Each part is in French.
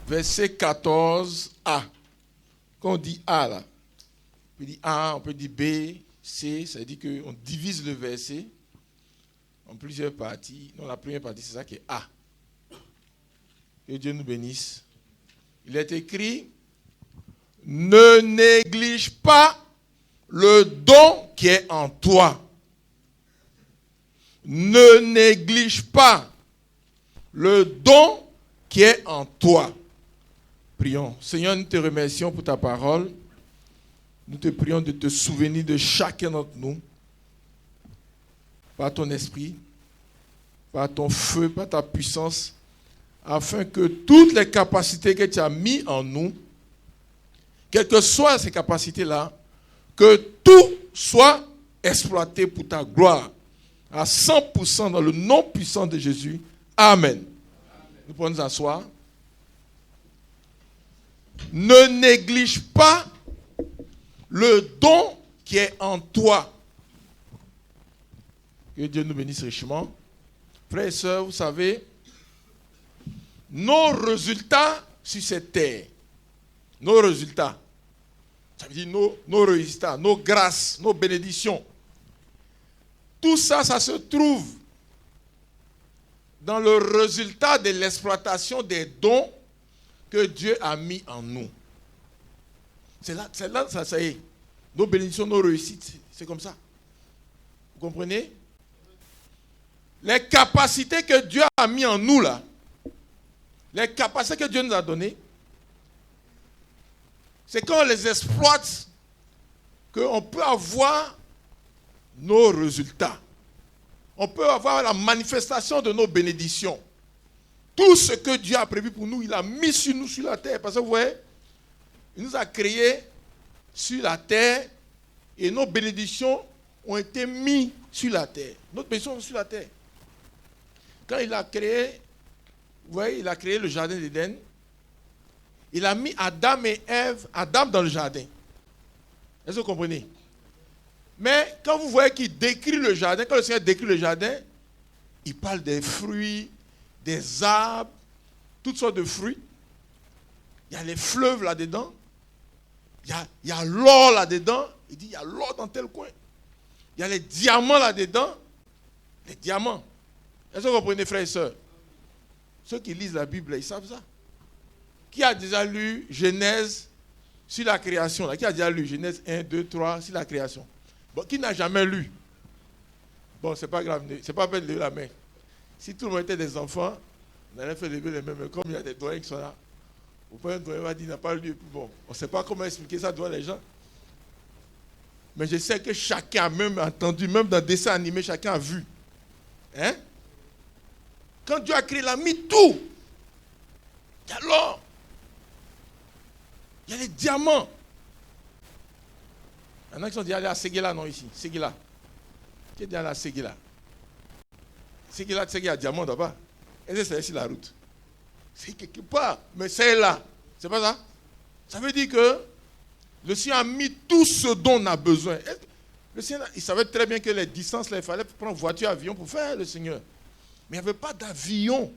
verset 14a. Quand on dit A, là, on peut dire A, on peut dire B, C, ça veut dire qu'on divise le verset en plusieurs parties. Non, la première partie, c'est ça qui est A. Que Dieu nous bénisse. Il est écrit, ne néglige pas le don qui est en toi. Ne néglige pas le don qui est en toi. Prions. Seigneur, nous te remercions pour ta parole. Nous te prions de te souvenir de chacun d'entre nous. Par ton esprit, par ton feu, par ta puissance, afin que toutes les capacités que tu as mises en nous, quelles que soient ces capacités-là, que tout soit exploité pour ta gloire, à 100% dans le nom puissant de Jésus. Amen. Nous pouvons nous asseoir. Ne néglige pas le don qui est en toi. Que Dieu nous bénisse richement. Frères et sœurs, vous savez, nos résultats sur cette terre, nos résultats, ça veut dire nos résultats, nos grâces, nos bénédictions, tout ça, ça se trouve dans le résultat de l'exploitation des dons que Dieu a mis en nous. C'est là, ça y est. Nos bénédictions, nos réussites, c'est comme ça. Vous comprenez? Les capacités que Dieu a mis en nous, là, les capacités que Dieu nous a données, c'est quand on les exploite qu'on peut avoir nos résultats. On peut avoir la manifestation de nos bénédictions. Tout ce que Dieu a prévu pour nous, il a mis sur nous sur la terre. Parce que vous voyez, il nous a créés sur la terre et nos bénédictions ont été mises sur la terre. Notre bénédiction est sur la terre. Quand il a créé, vous voyez, il a créé le jardin d'Éden. Il a mis Adam et Ève, Adam dans le jardin. Est-ce que vous comprenez? Mais quand vous voyez qu'il décrit le jardin, quand le Seigneur décrit le jardin, il parle des fruits, des arbres, toutes sortes de fruits. Il y a les fleuves là-dedans. Il y a l'or là-dedans. Il dit, il y a l'or dans tel coin. Il y a les diamants là-dedans. Les diamants. Est-ce que vous comprenez, frères et sœurs? Ceux qui lisent la Bible, ils savent ça. Qui a déjà lu Genèse sur la création là? Qui a déjà lu Genèse 1, 2, 3 sur la création? Bon, qui n'a jamais lu? Bon, c'est pas grave, c'est pas peine de lever la main. Si tout le monde était des enfants, on allait faire lever les mains, mais comme il y a des doyens qui sont là, au point un doyen va dire, il n'a pas lu, bon, on ne sait pas comment expliquer ça devant les gens. Mais je sais que chacun a même entendu, même dans le dessin animé, chacun a vu. Hein? Quand Dieu a créé, il a mis tout. Il y a l'or. Il y a les diamants. Il y en a qui sont déjà allés à Séguéla, non, ici. Séguéla. Qui est déjà allé à Séguéla? Séguéla, il y a diamant d'abord. Est-ce que c'est ici la route? C'est quelque part, mais c'est là. C'est pas ça? Ça veut dire que le Seigneur a mis tout ce dont on a besoin. Le Seigneur, il savait très bien que les distances, là, il fallait prendre voiture, avion pour faire le Seigneur. Mais il n'y avait pas d'avion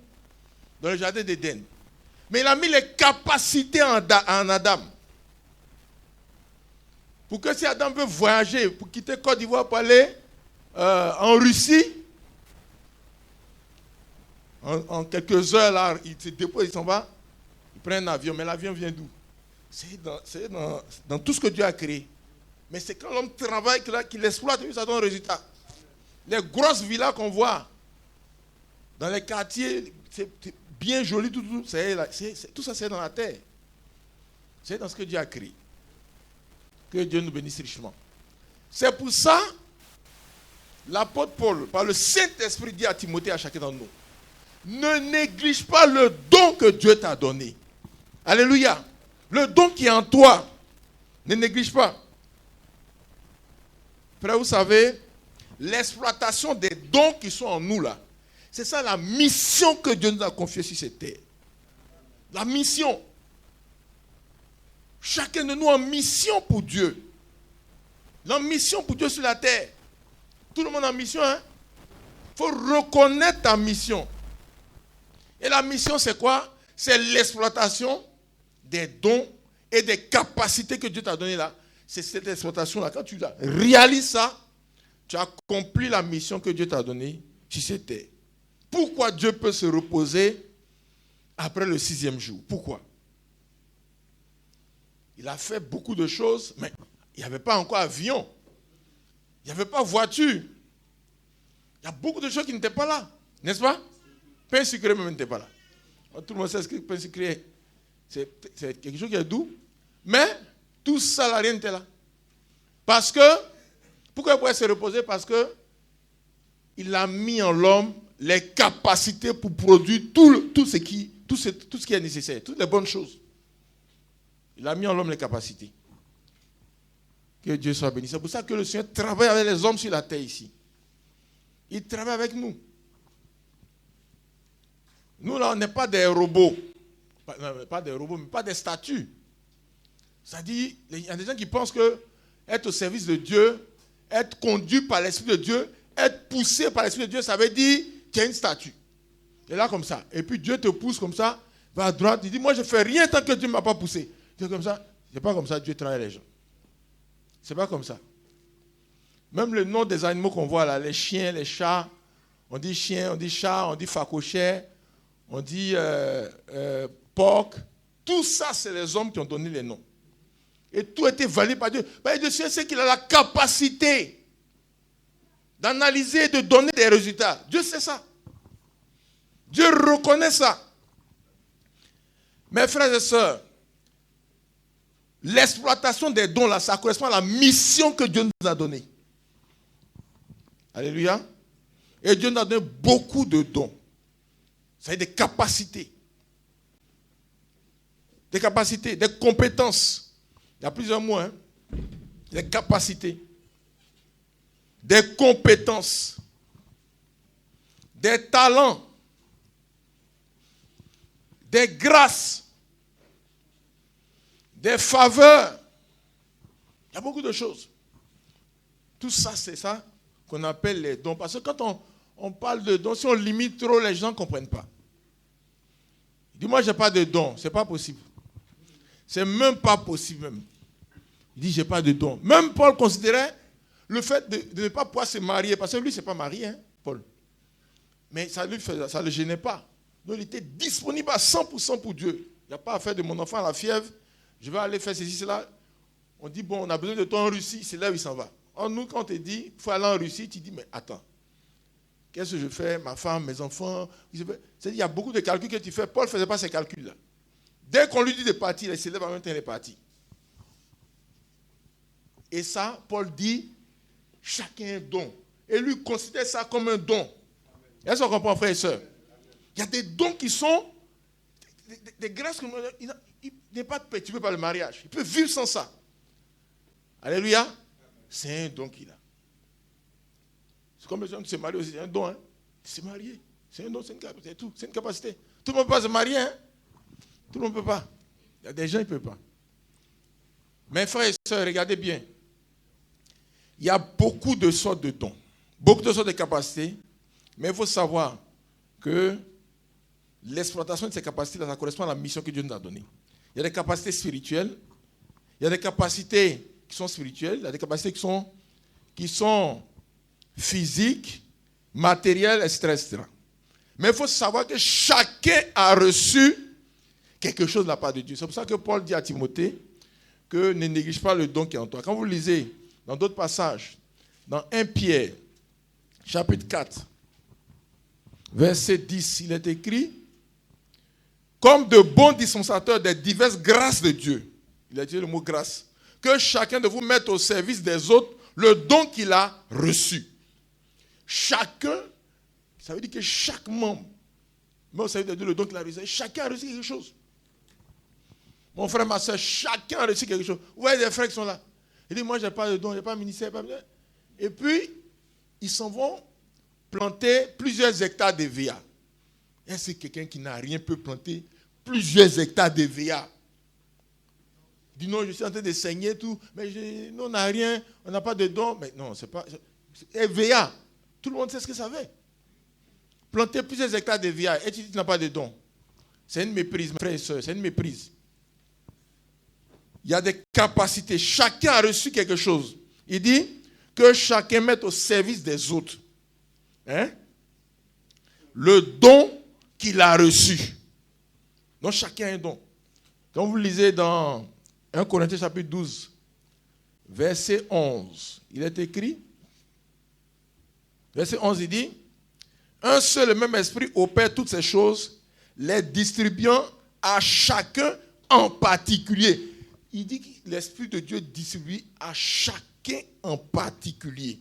dans le jardin d'Éden. Mais il a mis les capacités en Adam. Pour que si Adam veut voyager, pour quitter Côte d'Ivoire pour aller en Russie, en quelques heures, là, il se dépose, il s'en va, il prend un avion. Mais l'avion vient d'où? C'est dans tout ce que Dieu a créé. Mais c'est quand l'homme travaille qu'il exploite, ça donne un résultat. Les grosses villas qu'on voit dans les quartiers, c'est bien joli, tout ça c'est dans la terre. C'est dans ce que Dieu a créé. Que Dieu nous bénisse richement. C'est pour ça, l'apôtre Paul, par le Saint-Esprit, dit à Timothée, à chacun d'entre nous, ne néglige pas le don que Dieu t'a donné. Alléluia. Le don qui est en toi, ne néglige pas. Frère, vous savez, l'exploitation des dons qui sont en nous là, c'est ça la mission que Dieu nous a confiée sur cette terre. La mission. Chacun de nous en mission pour Dieu. La mission pour Dieu sur la terre. Tout le monde en mission, hein? Il faut reconnaître ta mission. Et la mission, c'est quoi? c'est l'exploitation des dons et des capacités que Dieu t'a données là. C'est cette exploitation-là. Quand tu réalises ça, tu as accompli la mission que Dieu t'a donnée sur cette terre. Pourquoi Dieu peut se reposer après le 6e jour? Pourquoi? Il a fait beaucoup de choses, mais il n'y avait pas encore avion. Il n'y avait pas voiture. Il y a beaucoup de choses qui n'étaient pas là. N'est-ce pas? Pain sucré même n'était pas là. Tout le monde sait ce que le pain sucré est. C'est quelque chose qui est doux. Mais tout ça, là, rien n'était là. Parce que, pourquoi il pouvait se reposer? Parce que il a mis en l'homme les capacités pour produire tout ce qui est nécessaire, toutes les bonnes choses. Il a mis en l'homme les capacités. Que Dieu soit béni. C'est pour ça que le Seigneur travaille avec les hommes sur la terre ici. Il travaille avec nous. Nous, là, on n'est pas des robots. Pas des robots, mais pas des statues. C'est-à-dire, il y a des gens qui pensent que être au service de Dieu, être conduit par l'Esprit de Dieu, être poussé par l'Esprit de Dieu, ça veut dire qu'il y a une statue. Et là, comme ça. Et puis Dieu te pousse comme ça, va à droite, il dit, moi je ne fais rien tant que Dieu ne m'a pas poussé. C'est comme ça. C'est pas comme ça Dieu travaille les gens. C'est pas comme ça. Même le nom des animaux qu'on voit là, les chiens, les chats, on dit chien, on dit chat, on dit phacochère, on dit porc. Tout ça, c'est les hommes qui ont donné les noms. Et tout a été validé par Dieu. Dieu sait qu'il a la capacité d'analyser et de donner des résultats. Dieu sait ça. Dieu reconnaît ça. Mes frères et sœurs, l'exploitation des dons, là, ça correspond à la mission que Dieu nous a donnée. Alléluia. Et Dieu nous a donné beaucoup de dons. C'est-à-dire des capacités. Des capacités, des compétences. Il y a plusieurs mots. Hein? Des capacités. Des compétences. Des talents. Des grâces. Des faveurs. Il y a beaucoup de choses. Tout ça, c'est ça qu'on appelle les dons. Parce que quand on parle de dons, si on limite trop, les gens ne comprennent pas. Dis-moi, je n'ai pas de dons. Ce n'est pas possible. C'est même pas possible. Même. Il dit, je n'ai pas de dons. Même Paul considérait le fait de ne pas pouvoir se marier. Parce que lui, il ne s'est pas marié, hein, Paul. Mais ça ne le gênait pas. Donc, il était disponible à 100% pour Dieu. Il n'y a pas à faire de mon enfant à la fièvre. Je vais aller faire ceci, cela. On dit, bon, on a besoin de toi en Russie. C'est là où il s'en va. Or, nous, quand on te dit, il faut aller en Russie, tu dis, mais attends. Qu'est-ce que je fais? Ma femme, mes enfants. C'est-à-dire, il y a beaucoup de calculs que tu fais. Paul ne faisait pas ces calculs-là. Dès qu'on lui dit de partir, il se lève en même temps, il est parti. Et ça, Paul dit, chacun a un don. Et lui considère ça comme un don. Est-ce qu'on comprend, frères et sœurs? Il y a des dons qui sont des grâces. Il n'est pas perturbé par le mariage. Il peut vivre sans ça. Alléluia. C'est un don qu'il a. C'est comme les gens qui se marient aussi. C'est un don. Hein? Se marier. C'est un don, c'est une capacité. Tout. C'est une capacité. Tout le monde ne peut pas se marier. Hein? Tout le monde ne peut pas. Il y a des gens qui ne peuvent pas. Mes frères et sœurs, regardez bien. Il y a beaucoup de sortes de dons. Beaucoup de sortes de capacités. Mais il faut savoir que l'exploitation de ces capacités, ça correspond à la mission que Dieu nous a donnée. Il y a des capacités spirituelles. Il y a des capacités qui sont spirituelles. Il y a des capacités qui sont physiques, matérielles, etc. Mais il faut savoir que chacun a reçu quelque chose de la part de Dieu. C'est pour ça que Paul dit à Timothée que ne néglige pas le don qui est en toi. Quand vous lisez dans d'autres passages, dans 1 Pierre, chapitre 4, verset 10, il est écrit « Comme de bons dispensateurs des diverses grâces de Dieu », il a dit le mot « grâce », que chacun de vous mette au service des autres le don qu'il a reçu. Chacun, ça veut dire que chaque membre met au service de Dieu le don qu'il a reçu. Chacun a reçu quelque chose. Mon frère, ma soeur, chacun a reçu quelque chose. Vous voyez des frères qui sont là. Ils disent, moi, je n'ai pas de don, je n'ai pas de ministère. Et puis, ils s'en vont planter plusieurs hectares de VA. Est-ce que quelqu'un qui n'a rien peut planter plusieurs hectares de VA? Il dit, non, je suis en train de saigner tout, mais nous, on n'a rien, on n'a pas de don. Mais non, c'est pas... Et VA, tout le monde sait ce que ça veut. Planter plusieurs hectares de VA, et tu dis, tu n'as pas de don. C'est une méprise, mes frères et sœurs, c'est une méprise. Il y a des capacités. Chacun a reçu quelque chose. Il dit que chacun mette au service des autres. Hein? Le don qu'il a reçu. Donc chacun a un don. Quand vous lisez dans 1 Corinthiens chapitre 12, verset 11, il est écrit, verset 11, il dit, un seul et même esprit opère toutes ces choses, les distribuant à chacun en particulier. Il dit que l'Esprit de Dieu distribue à chacun en particulier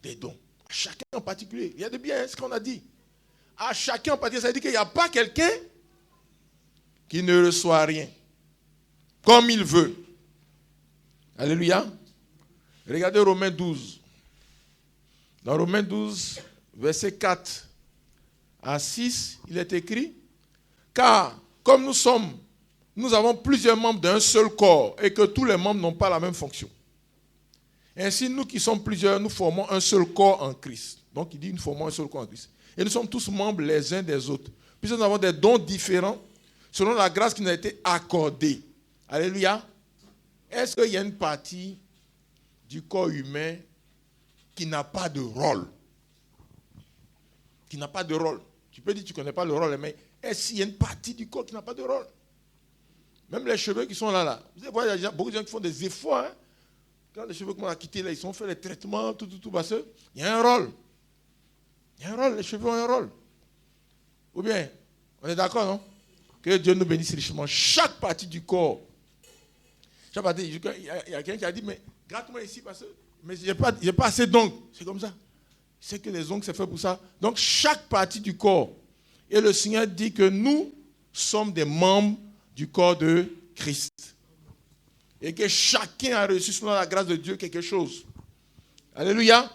des dons. À chacun en particulier. Il y a de bien, ce qu'on a dit. À chacun en particulier, ça veut dire qu'il n'y a pas quelqu'un qui ne reçoit rien comme il veut. Alléluia. Regardez Romains 12. Dans Romains 12, verset 4 à 6, il est écrit, car comme nous avons plusieurs membres d'un seul corps et que tous les membres n'ont pas la même fonction. Ainsi, nous qui sommes plusieurs, nous formons un seul corps en Christ. Donc, il dit, nous formons un seul corps en Christ. Et nous sommes tous membres les uns des autres. Puisque nous avons des dons différents selon la grâce qui nous a été accordée. Alléluia. Est-ce qu'il y a une partie du corps humain qui n'a pas de rôle? Qui n'a pas de rôle. Tu peux dire que tu ne connais pas le rôle, mais est-ce qu'il y a une partie du corps qui n'a pas de rôle? Même les cheveux qui sont là. Vous voyez, il y a beaucoup de gens qui font des efforts. Hein? Quand les cheveux commencent à quitter, là, ils ont fait les traitements, tout, parce que il y a un rôle. Il y a un rôle, les cheveux ont un rôle. Ou bien, on est d'accord, non? Que Dieu nous bénisse richement. Chaque partie du corps. Chaque partie, il y a quelqu'un qui a dit, mais gratte-moi ici, parce que mais j'ai pas assez d'ongles. C'est comme ça. C'est que les ongles, c'est fait pour ça. Donc, chaque partie du corps. Et le Seigneur dit que nous sommes des membres du corps de Christ. Et que chacun a reçu, selon la grâce de Dieu, quelque chose. Alléluia.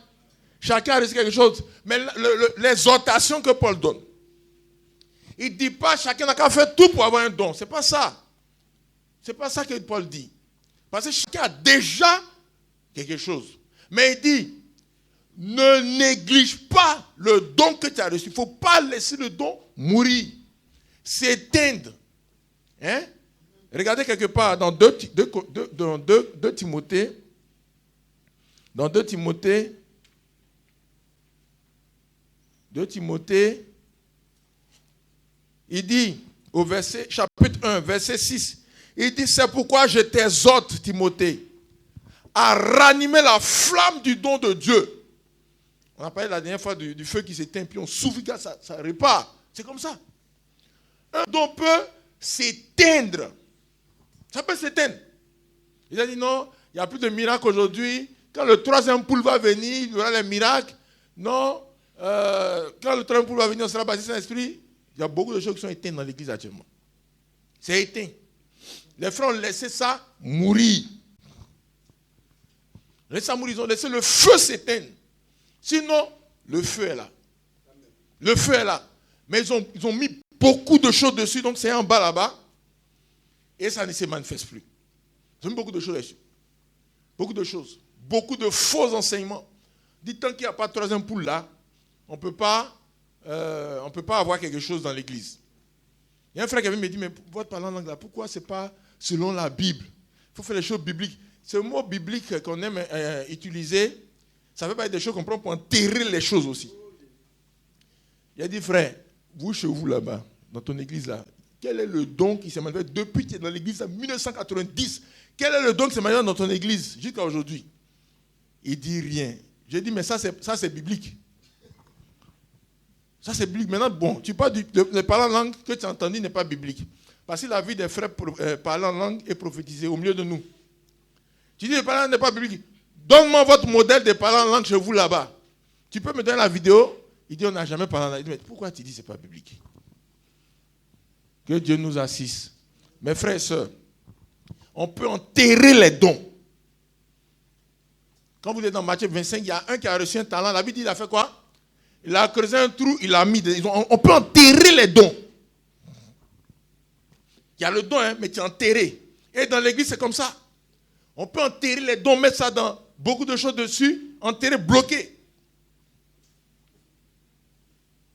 Chacun a reçu quelque chose. Mais l'exhortation que Paul donne, il ne dit pas chacun n'a qu'à faire tout pour avoir un don. Ce n'est pas ça. Ce n'est pas ça que Paul dit. Parce que chacun a déjà quelque chose. Mais il dit, ne néglige pas le don que tu as reçu. Il ne faut pas laisser le don mourir, s'éteindre. Hein? Regardez quelque part dans 2 Timothée. Dans 2 Timothée, il dit au chapitre 1, verset 6, il dit, c'est pourquoi je t'exhorte, Timothée, à ranimer la flamme du don de Dieu. On a parlé la dernière fois du feu qui s'éteint, puis on s'ouvre, ça repart. C'est comme ça. Un don peut s'éteindre. Ça peut s'éteindre. Il a dit non, il n'y a plus de miracle aujourd'hui. Quand le 3e poule va venir, il y aura les miracles. Non, quand le 3e poule va venir, on sera baptisé dans l'esprit. Il y a beaucoup de choses qui sont éteintes dans l'église actuellement. C'est éteint. Les frères ont laissé ça mourir. Laissez ça mourir, ils ont laissé le feu s'éteindre. Sinon, le feu est là. Le feu est là. Mais ils ont mis beaucoup de choses dessus, donc c'est en bas là-bas. Et ça ne se manifeste plus. Ils ont mis beaucoup de choses dessus. Beaucoup de choses. Beaucoup de faux enseignements. Dit tant qu'il n'y a pas de 3e poule là, on ne peut pas avoir quelque chose dans l'église. Il y a un frère qui avait me dit, mais votre parler en langue là, pourquoi ce n'est pas selon la Bible? Il faut faire les choses bibliques. Ce mot biblique qu'on aime utiliser, ça veut pas être des choses qu'on prend pour enterrer les choses aussi. Il a dit, frère, vous chez vous là-bas, dans ton église là, quel est le don qui s'est manifesté depuis que tu es dans l'église en 1990? Quel est le don qui s'est manifesté dans ton église jusqu'à aujourd'hui? Il dit rien. J'ai dit, mais ça c'est biblique. Ça c'est biblique. Maintenant, bon, tu parles de parler en langue que tu as entendu n'est pas biblique. Parce que la vie des frères parlant en langue est prophétisée au milieu de nous. Tu dis, le parler en langue n'est pas biblique. Donne-moi votre modèle de parler en langue chez vous là-bas. Tu peux me donner la vidéo? Il dit, on n'a jamais parlé en langue. Il dit, mais pourquoi tu dis que ce n'est pas biblique? Que Dieu nous assiste. Mes frères et sœurs, on peut enterrer les dons. Quand vous êtes dans Matthieu 25, il y a un qui a reçu un talent. La Bible dit, il a fait quoi? Il a creusé un trou, il a mis. On peut enterrer les dons. Il y a le don, hein, mais tu es enterré. Et dans l'église, c'est comme ça. On peut enterrer les dons, mettre ça dans beaucoup de choses dessus, enterrer, bloquer.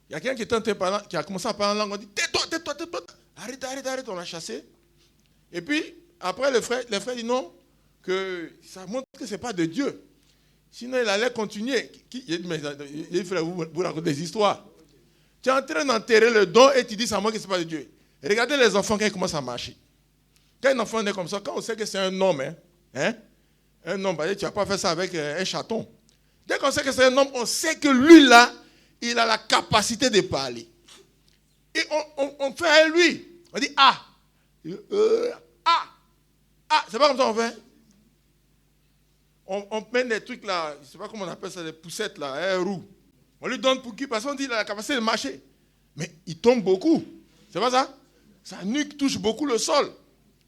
Il y a quelqu'un qui était en train de parler, qui a commencé à parler en langue. On dit, tais-toi. Arrête, on l'a chassé. Et puis, après, le frère dit non, que ça montre que ce n'est pas de Dieu. Sinon, il allait continuer. Il dit, mais frère, vous racontez des histoires. Tu es en train d'enterrer le don et tu dis, ça montre que ce n'est pas de Dieu. Regardez les enfants quand ils commencent à marcher. Quand un enfant est comme ça, quand on sait que c'est un homme, un homme, tu ne vas pas faire ça avec un chaton. Dès qu'on sait que c'est un homme, on sait que lui, là, il a la capacité de parler. Et on fait à lui. On dit, c'est pas comme ça qu'on fait. On met des trucs là, je ne sais pas comment on appelle ça, des poussettes là, un roux. On lui donne pour qui? Parce qu'on dit qu'il a la capacité de marcher. Mais il tombe beaucoup. C'est pas ça? Sa nuque touche beaucoup le sol.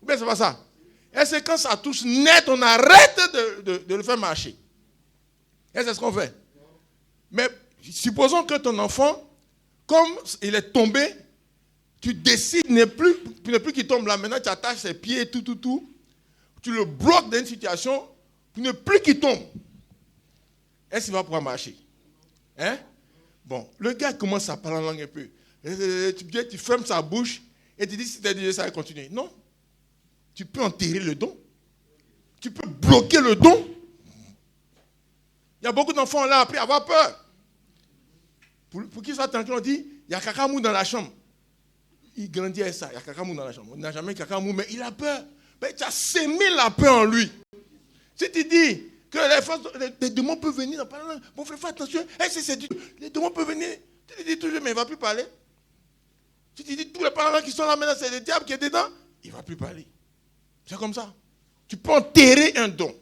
Ou bien c'est pas ça? Et c'est quand ça touche net, on arrête de le faire marcher. Et c'est ce qu'on fait. Mais supposons que ton enfant, comme il est tombé, tu décides ne plus qu'il tombe là. Maintenant, tu attaches ses pieds, tout. Tu le bloques dans une situation pour ne plus qu'il tombe. Est-ce qu'il va pouvoir marcher? Bon, le gars commence à parler en langue un peu. Tu fermes sa bouche et tu dis si t'es Dieu, ça va continuer. Non. Tu peux enterrer le don. Tu peux bloquer le don. Il y a beaucoup d'enfants là après avoir peur. Pour qu'ils soient tranquilles, on dit, il y a Kakamou dans la chambre. Il grandit avec ça, il y a Kakamou dans la chambre. On n'a jamais Kakamou, mais il a peur. Mais tu as sémé la peur en lui. Si tu dis que les démons peuvent venir, mon frère, fais attention, les démons peuvent venir, tu te dis toujours, mais il ne va plus parler. Si tu dis tous les parents qui sont là maintenant, c'est le diable qui est dedans, il ne va plus parler. C'est comme ça. Tu peux enterrer un don.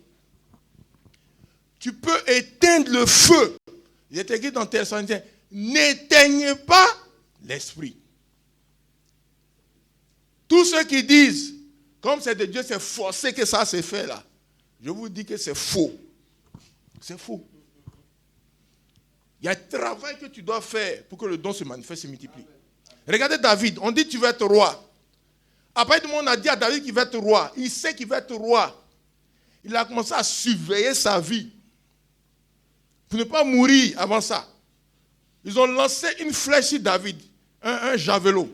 Tu peux éteindre le feu. Il est écrit dans Thessaloniciens, n'éteignez pas l'esprit. Tous ceux qui disent, comme c'est de Dieu, c'est forcé que ça s'est fait là. Je vous dis que c'est faux. C'est faux. Il y a un travail que tu dois faire pour que le don se manifeste et se multiplie. Regardez David, on dit tu vas être roi. Après, tout le monde a dit à David qu'il va être roi. Il sait qu'il va être roi. Il a commencé à surveiller sa vie pour ne pas mourir avant ça. Ils ont lancé une flèche sur David, un javelot.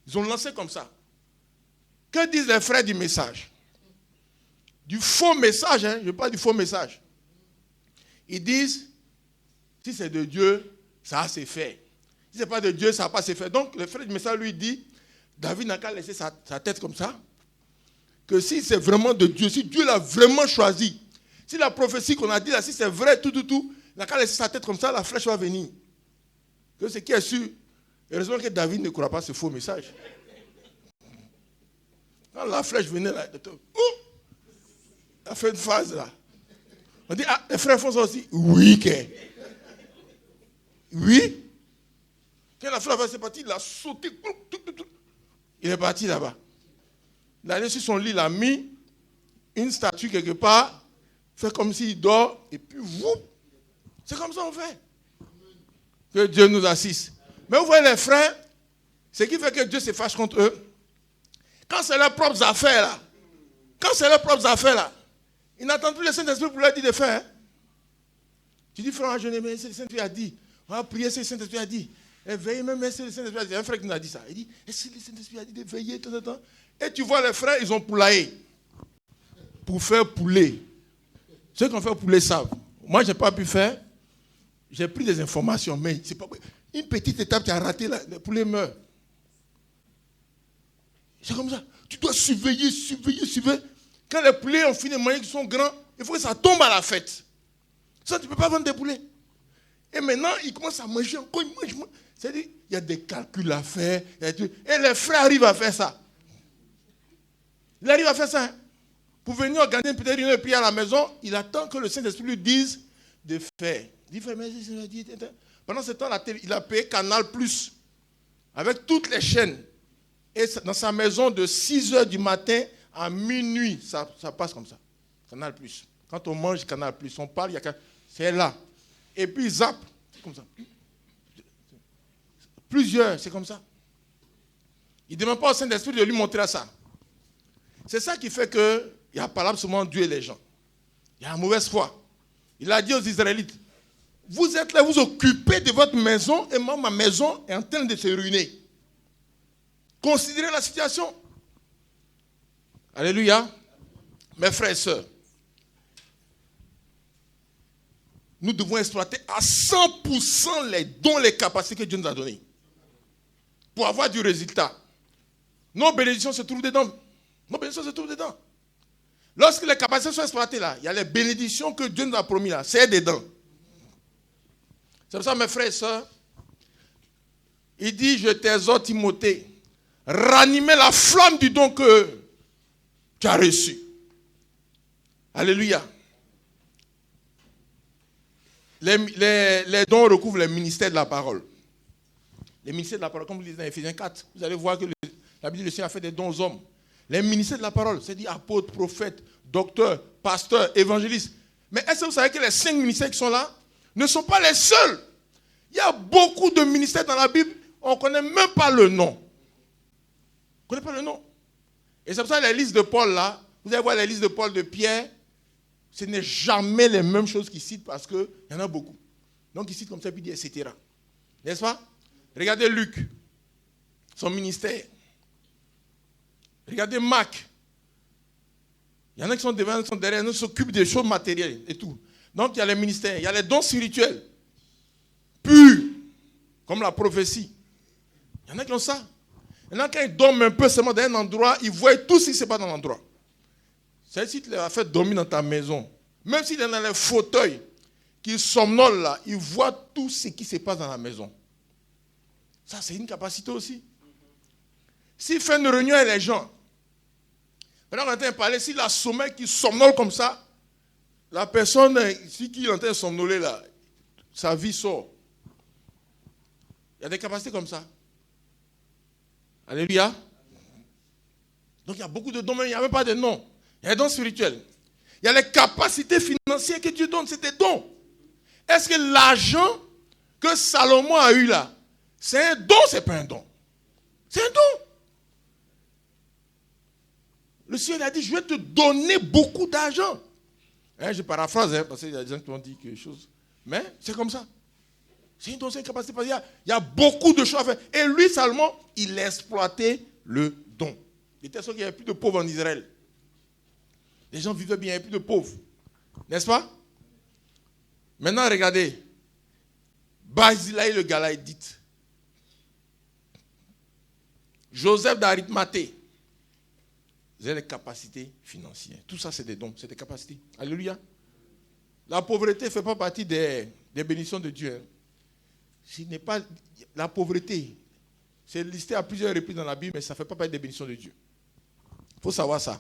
Ils ont lancé comme ça. Que disent les frères du message? Du faux message, je parle du faux message. Ils disent, si c'est de Dieu, ça s'est fait. Si ce n'est pas de Dieu, ça n'a pas s'est fait. Donc, le frère du message lui dit, David n'a qu'à laisser sa tête comme ça, que si c'est vraiment de Dieu, si Dieu l'a vraiment choisi, si la prophétie qu'on a dit là, si c'est vrai, tout, il n'a qu'à laisser sa tête comme ça, la flèche va venir. Que ce qui est sûr, heureusement que David ne croit pas ce faux message. Quand la flèche venait là, il a fait une phase là. On dit, les frères font ça aussi. Oui, oui. Quand la flèche est partie, il a sauté. Il est parti là-bas. Il est allé sur son lit, il a mis une statue quelque part, fait comme s'il dort, et puis vous. C'est comme ça qu'on fait. Que Dieu nous assiste. Mais vous voyez les frères, ce qui fait que Dieu se fâche contre eux, quand c'est leurs propres affaires là, ils n'attendent plus le Saint-Esprit pour leur dire de faire. Tu dis, frère, je n'ai mais le Saint-Esprit a dit. On va prier, c'est le Saint-Esprit a dit. Et veillez même, c'est le Saint-Esprit a dit. Il y a un frère qui nous a dit ça. Il dit, est-ce que le Saint-Esprit a dit de veiller tout le temps? Et tu vois les frères, ils ont poulaillé. Pour faire poulet. Ceux qui ont fait poulet savent. Moi, je n'ai pas pu faire. J'ai pris des informations, mais c'est pas une petite étape, tu as raté, le poulet meurt. C'est comme ça. Tu dois surveiller. Quand les poulets ont fini de manger, qu'ils sont grands, il faut que ça tombe à la fête. Ça, tu ne peux pas vendre des poulets. Et maintenant, ils commencent à manger encore, ils mangent. C'est-à-dire, il y a des calculs à faire. Et les frères arrivent à faire ça. Ils arrivent à faire ça. Pour venir organiser peut-être une prière à la maison, il attend que le Saint-Esprit lui dise de faire. Il dit, mais pendant ce temps, la télé, il a payé Canal+, avec toutes les chaînes. Et dans sa maison, de 6h du matin à minuit, ça passe comme ça. Canal+. Quand on mange Canal+, on parle, c'est là. Et puis il zappe, c'est comme ça. Plusieurs, c'est comme ça. Il ne demande pas au Saint-Esprit de lui montrer ça. C'est ça qui fait qu'il y a par là seulement Dieu et les gens. Il y a la mauvaise foi. Il a dit aux Israélites, vous êtes là, vous occupez de votre maison et moi, ma maison est en train de se ruiner. Considérez la situation. Alléluia. Mes frères et sœurs, nous devons exploiter à 100% les dons, les capacités que Dieu nous a données pour avoir du résultat. Nos bénédictions se trouvent dedans. Nos bénédictions se trouvent dedans. Lorsque les capacités sont exploitées là, il y a les bénédictions que Dieu nous a promis là, c'est dedans. C'est pour ça, mes frères et sœurs, il dit, je t'exhorte, Timothée, ranimer la flamme du don que tu as reçu. Alléluia. Les dons recouvrent les ministères de la parole. Les ministères de la parole, comme vous lisez dans Éphésiens 4, vous allez voir que la Bible du Seigneur a fait des dons aux hommes. Les ministères de la parole, c'est-à-dire apôtres, prophètes, docteurs, pasteurs, évangélistes. Mais est-ce que vous savez que les 5 ministères qui sont là ne sont pas les seuls? Il y a beaucoup de ministères dans la Bible, on ne connaît même pas le nom. On ne connaît pas le nom. Et c'est pour ça que les listes de Paul là, vous allez voir les listes de Paul, de Pierre, ce n'est jamais les mêmes choses qu'ils citent parce qu'il y en a beaucoup. Donc ils citent comme ça, puis ils disent etc. N'est-ce pas? Regardez Luc, son ministère. Regardez Marc. Il y en a qui sont devant, qui sont derrière, nous s'occupent des choses matérielles et tout. Donc il y a les ministères, il y a les dons spirituels, purs, comme la prophétie. Il y en a qui ont ça. Il y en a qui dorment un peu seulement dans un endroit, ils voient tout ce qui se passe dans l'endroit. C'est si tu l'as fait dormir dans ta maison, même s'il est dans les fauteuils, qu'il somnole là, il voit tout ce qui se passe dans la maison. Ça, c'est une capacité aussi. S'il fait une réunion avec les gens, maintenant on est en train de parler, s'il a sommeil qui somnole comme ça, la personne, si qui est en train de somnoler là, sa vie sort. Il y a des capacités comme ça. Alléluia. Donc il y a beaucoup de dons, mais il n'y a même pas de noms. Il y a des dons spirituels. Il y a les capacités financières que Dieu donne, c'est des dons. Est-ce que l'argent que Salomon a eu là, c'est un don, c'est pas un don? C'est un don. Le Seigneur a dit, je vais te donner beaucoup d'argent. Je paraphrase, parce qu'il y a des gens qui ont dit quelque chose. Mais c'est comme ça. C'est une don, c'est une capacité. Il y a beaucoup de choses à faire. Et lui, Salomon, il exploitait le don. Il était sûr qu'il n'y avait plus de pauvres en Israël. Les gens vivaient bien, il n'y avait plus de pauvres. N'est-ce pas? Maintenant, regardez. Barzillai le Galaïdite. Joseph d'Arimathée. Vous avez les capacités financières. Tout ça, c'est des dons, c'est des capacités. Alléluia. La pauvreté ne fait pas partie des bénédictions de Dieu. Ce n'est pas la pauvreté. C'est listé à plusieurs reprises dans la Bible, mais ça ne fait pas partie des bénédictions de Dieu. Il faut savoir ça.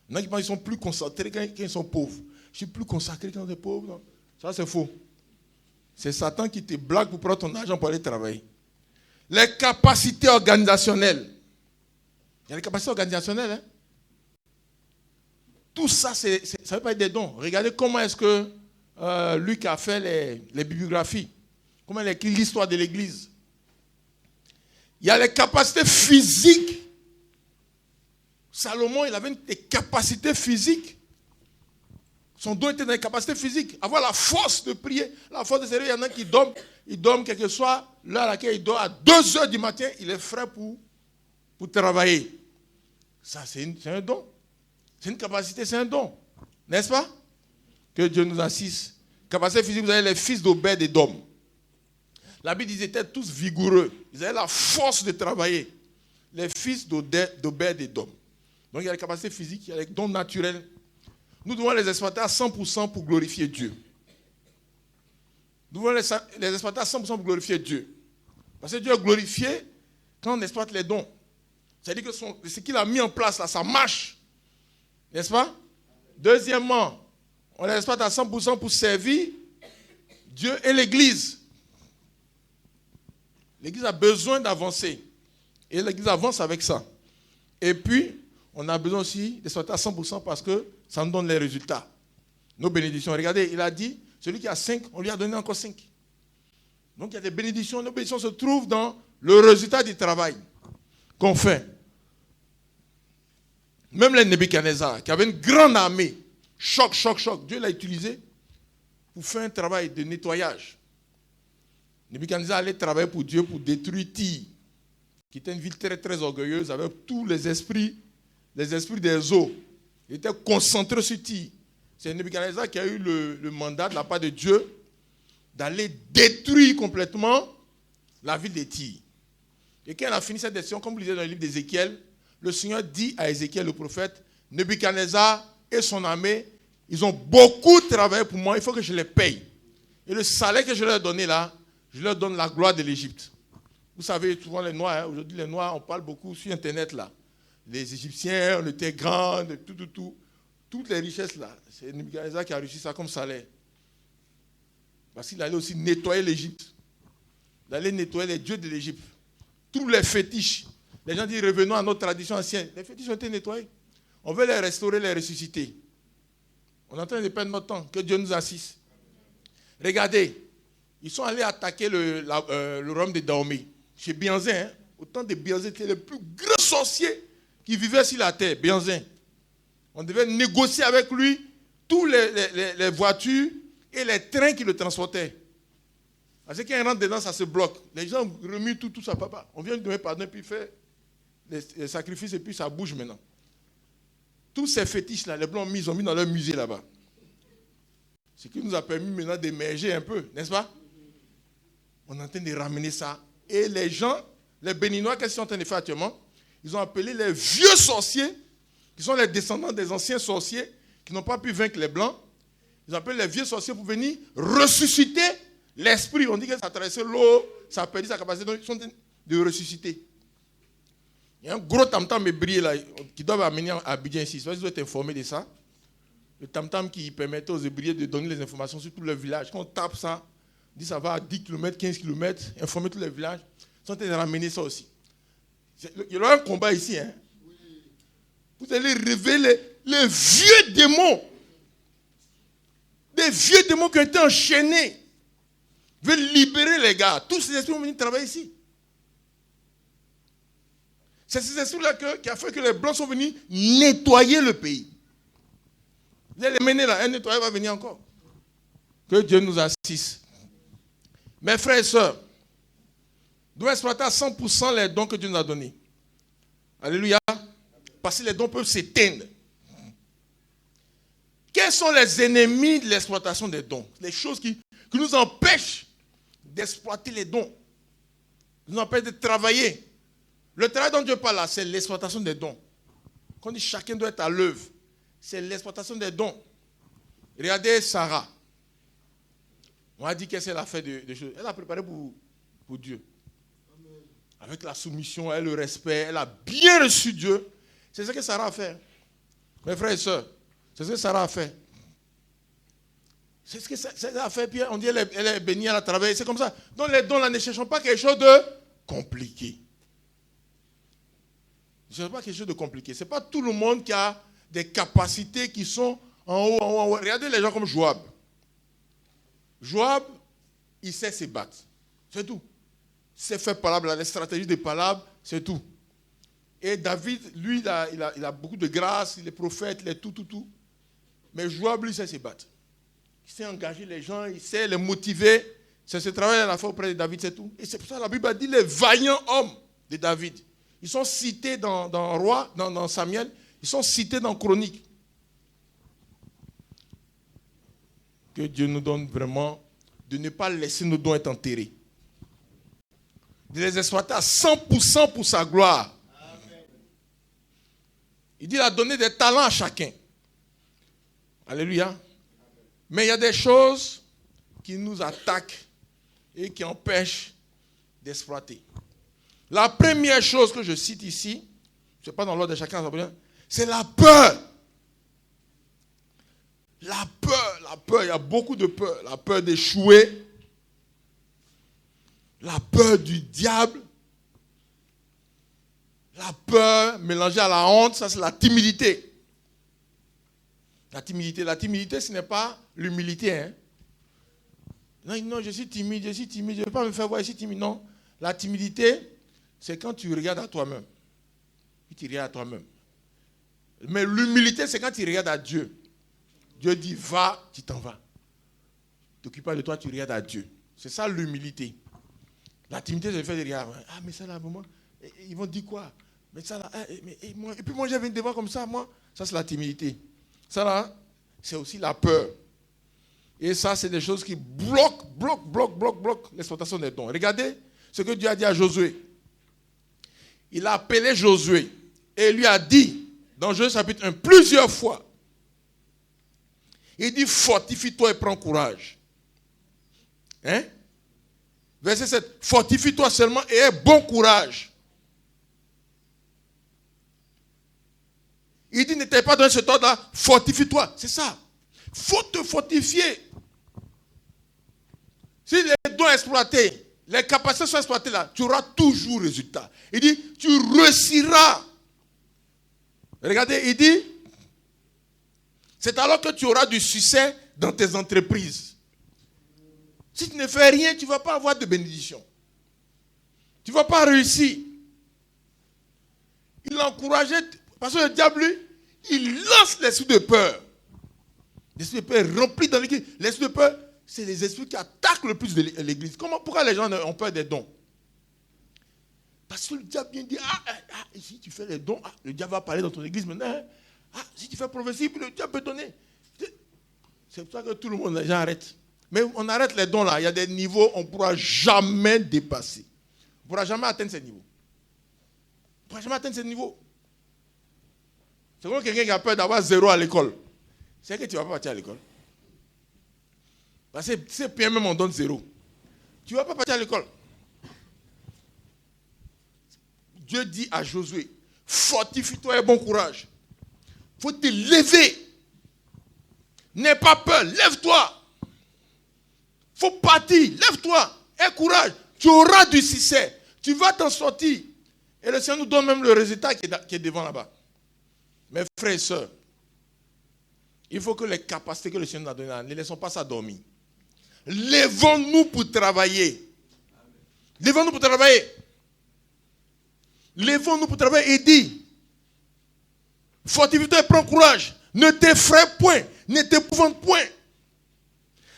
Il y en a qui pensent qu'ils sont plus concentrés quand ils sont pauvres. Je suis plus consacré quand on est pauvre. Non. Ça, c'est faux. C'est Satan qui te blague pour prendre ton argent pour aller travailler. Les capacités organisationnelles. Il y a les capacités organisationnelles. Hein? Tout ça, ça ne veut pas être des dons. Regardez comment est-ce que Luc a fait les bibliographies. Comment il a écrit l'histoire de l'Église. Il y a les capacités physiques. Salomon, il avait des capacités physiques. Son don était dans les capacités physiques. Avoir la force de prier, la force de servir. Il y en a qui dorment. Ils dorment quelle que soit l'heure à laquelle ils dorment. À 2 heures du matin, il est frais pour travailler. Ça, c'est un don. C'est une capacité, c'est un don. N'est-ce pas? Que Dieu nous assiste. Capacité physique, vous avez les fils d'Obed et d'Om. La Bible dit qu'ils étaient tous vigoureux. Ils avaient la force de travailler. Les fils d'Obed et d'Om. Donc il y a les capacités physiques, il y a les dons naturels. Nous devons les exploiter à 100% pour glorifier Dieu. Nous devons les exploiter à 100% pour glorifier Dieu. Parce que Dieu est glorifié quand on exploite les dons. C'est-à-dire que ce qu'il a mis en place là, ça marche. N'est-ce pas? Deuxièmement, on les exploite à 100% pour servir Dieu et l'Église. L'Église a besoin d'avancer. Et l'Église avance avec ça. Et puis, on a besoin aussi d'exploiter à 100% parce que ça nous donne les résultats. Nos bénédictions. Regardez, il a dit, celui qui a 5, on lui a donné encore 5. Donc il y a des bénédictions. Nos bénédictions se trouvent dans le résultat du travail qu'on fait. Même les Nebuchadnezzar, qui avaient une grande armée, choc, Dieu l'a utilisé pour faire un travail de nettoyage. Nebuchadnezzar allait travailler pour Dieu pour détruire Tyr, qui était une ville très très orgueilleuse avec tous les esprits des eaux. Il était concentré sur Tyr. C'est Nebuchadnezzar qui a eu le mandat de la part de Dieu d'aller détruire complètement la ville de Tyr. Et quand il a fini cette décision, comme vous lisez dans le livre d'Ézéchiel, le Seigneur dit à Ézéchiel le prophète, Nebuchadnezzar et son armée, ils ont beaucoup travaillé pour moi, il faut que je les paye. Et le salaire que je leur ai donné là, je leur donne la gloire de l'Égypte. Vous savez, souvent les Noirs, aujourd'hui les Noirs, on parle beaucoup sur Internet là. Les Égyptiens, on était grands, tout. Toutes les richesses là, c'est Nebuchadnezzar qui a réussi ça comme salaire. Parce qu'il allait aussi nettoyer l'Égypte. Il allait nettoyer les dieux de l'Égypte. Tous les fétiches. Les gens disent revenons à notre tradition ancienne. Les fétiches ont été nettoyés. On veut les restaurer, les ressusciter. On est en train de perdre notre temps. Que Dieu nous assiste. Regardez, ils sont allés attaquer le royaume de Dahomey. Chez Bianzin, hein. Autant de Bianzin, c'était le plus grand sorcier qui vivait sur la terre. Bianzin. On devait négocier avec lui toutes les voitures et les trains qui le transportaient. Parce que quand il rentre dedans, ça se bloque. Les gens remuent tout ça, papa. On vient lui donner pardon, puis il fait les sacrifices et puis ça bouge maintenant. Tous ces fétiches-là, les Blancs ils ont mis dans leur musée là-bas. Ce qui nous a permis maintenant d'émerger un peu, n'est-ce pas? On est en train de ramener ça. Et les gens, les Béninois, qu'est-ce qu'ils sont en train de faire actuellement? Ils ont appelé les vieux sorciers, qui sont les descendants des anciens sorciers, qui n'ont pas pu vaincre les Blancs. Ils appellent les vieux sorciers pour venir ressusciter l'esprit. On dit que ça a traversé l'eau, ça a perdu sa capacité, donc ils sont en train de ressusciter. Il y a un gros tam-tam ébrié là, qui doivent amener à Abidjan ici. Ils doivent être informés de ça. Le tam-tam qui permettait aux ébriés de donner les informations sur tout le village. Quand on tape ça, on dit ça va à 10 km, 15 km, informer tous les villages. Ils sont en train de ramener ça aussi. Il y aura un combat ici. Hein. Vous allez révéler les vieux démons. Des vieux démons qui ont été enchaînés. Vous veulent libérer les gars. Tous ces esprits vont venir travailler ici. C'est ces esprits-là qui a fait que les Blancs sont venus nettoyer le pays. Vous allez les mener là, un nettoyeur va venir encore. Que Dieu nous assiste. Mes frères et sœurs, nous devons exploiter à 100% les dons que Dieu nous a donnés. Alléluia. Parce que les dons peuvent s'éteindre. Quels sont les ennemis de l'exploitation des dons? Les choses qui nous empêchent d'exploiter les dons. Qui nous empêchent de travailler. Le travail dont Dieu parle là, c'est l'exploitation des dons. Quand on dit chacun doit être à l'œuvre, c'est l'exploitation des dons. Regardez Sarah. On a dit qu'elle a fait des choses. Elle a préparé pour Dieu. Amen. Avec la soumission, le respect, elle a bien reçu Dieu. C'est ce que Sarah a fait. Mes frères et sœurs, c'est ce que Sarah a fait. C'est ce que Sarah a fait. Puis on dit elle est bénie, elle a travaillé. C'est comme ça. Donc les dons là, ne cherchons pas quelque chose de compliqué. Ne cherchons pas quelque chose de compliqué. Ce n'est pas tout le monde qui a des capacités qui sont en haut. Regardez les gens comme Joab. Joab, il sait se battre. C'est tout. Il sait faire palabre, les stratégies de palabre, c'est tout. Et David, lui, il a beaucoup de grâce, il est prophète, il est tout. Mais Joab, lui, il sait se battre. Il sait engager les gens, il sait les motiver. C'est ce travail à la fois auprès de David, c'est tout. Et c'est pour ça que la Bible a dit les vaillants hommes de David. Ils sont cités dans Roi, dans Samuel, ils sont cités dans Chronique. Que Dieu nous donne vraiment de ne pas laisser nos dons être enterrés. De les exploiter à 100% pour sa gloire. Amen. Il dit qu'il a donné des talents à chacun. Alléluia. Amen. Mais il y a des choses qui nous attaquent et qui empêchent d'exploiter. La première chose que je cite ici, ce n'est pas dans l'ordre de chacun, c'est la peur. La peur, il y a beaucoup de peur. La peur d'échouer. La peur du diable. La peur mélangée à la honte, ça c'est la timidité. La timidité, ce n'est pas l'humilité. Hein? Non, je suis timide, je ne vais pas me faire voir, je suis timide. Non, la timidité, c'est quand tu regardes à toi-même. Tu regardes à toi-même. Mais l'humilité, c'est quand tu regardes à Dieu. Dieu dit, va, tu t'en vas. Tu t'occupes pas de toi, tu regardes à Dieu. C'est ça l'humilité. La timidité, je fais dire, ah, mais ça là, moi, ils vont dire quoi? Mais ça là, et puis moi, je viens devant comme ça, moi. Ça, c'est la timidité. Ça là, c'est aussi la peur. Et ça, c'est des choses qui bloquent l'exploitation des dons. Regardez ce que Dieu a dit à Josué. Il a appelé Josué et lui a dit, dans Josué chapitre 1, plusieurs fois, il dit, fortifie-toi et prends courage. Hein? Verset 7, fortifie-toi seulement et aie bon courage. Il dit, ne t'aie pas donné ce temps-là, fortifie-toi. C'est ça. Il faut te fortifier. Si les dons exploités, les capacités sont exploitées là, tu auras toujours résultat. Il dit, tu réussiras. Regardez, il dit, c'est alors que tu auras du succès dans tes entreprises. Si tu ne fais rien, tu ne vas pas avoir de bénédiction. Tu ne vas pas réussir. Il l'encourageait, parce que le diable, lui, il lance l'esprit de peur. L'esprit de peur est rempli dans l'église. L'esprit de peur, c'est les esprits qui attaquent le plus l'église. Pourquoi les gens ont peur des dons? Parce que le diable vient dire, si tu fais les dons, le diable va parler dans ton église maintenant. Si tu fais prophétie, le diable peut donner. C'est pour ça que tout le monde, les gens arrêtent. Mais on arrête les dons là. Il y a des niveaux on ne pourra jamais dépasser. On ne pourra jamais atteindre ces niveaux. On ne pourra jamais atteindre ces niveaux. C'est comme quelqu'un qui a peur d'avoir 0 à l'école. C'est que tu ne vas pas partir à l'école. Parce que c'est bien même on donne 0. Tu ne vas pas partir à l'école. Dieu dit à Josué, fortifie-toi et bon courage. Il faut te lever. N'aie pas peur, lève-toi. Il faut partir, lève-toi, aie courage. Tu auras du succès. Tu vas t'en sortir. Et le Seigneur nous donne même le résultat qui est devant là-bas. Mes frères et sœurs, il faut que les capacités que le Seigneur nous a données, ne laissons pas ça dormir. Lèvons-nous pour travailler. Lèvons-nous pour travailler. Lèvons-nous pour travailler et dis, fortifie-toi et prends courage. Ne t'effraie point, ne t'épouvante point.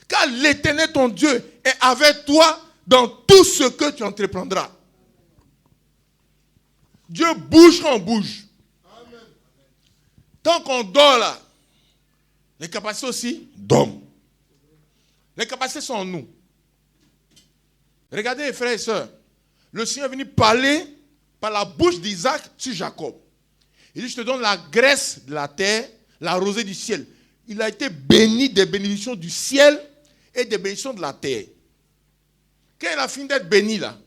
Car l'Éternel, ton Dieu, est avec toi dans tout ce que tu entreprendras. Dieu bouge quand on bouge. Amen. Tant qu'on dort là, les capacités aussi dorment. Les capacités sont en nous. Regardez, frères et sœurs, le Seigneur est venu parler par la bouche d'Isaac sur Jacob. Il dit, je te donne la graisse de la terre, la rosée du ciel. Il a été béni des bénédictions du ciel et des bénédictions de la terre. Quand il a fini d'être béni là,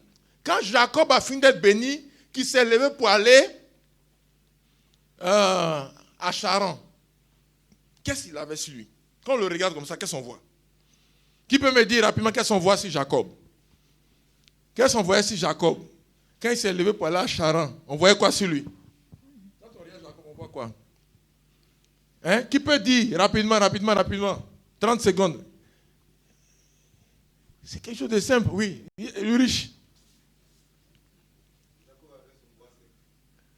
quand Jacob a fini d'être béni, qu'il s'est levé pour aller à Charan, qu'est-ce qu'il avait sur lui? Quand on le regarde comme ça, qu'est-ce qu'on voit? Qui peut me dire rapidement qu'est-ce qu'on voit sur Jacob? Qu'est-ce qu'on voyait sur Jacob? Quand il s'est levé pour aller à Charan, on voyait quoi sur lui? Quand on regarde Jacob, on voit quoi? Hein? Qui peut dire rapidement? 30 secondes. C'est quelque chose de simple, oui. Il est riche.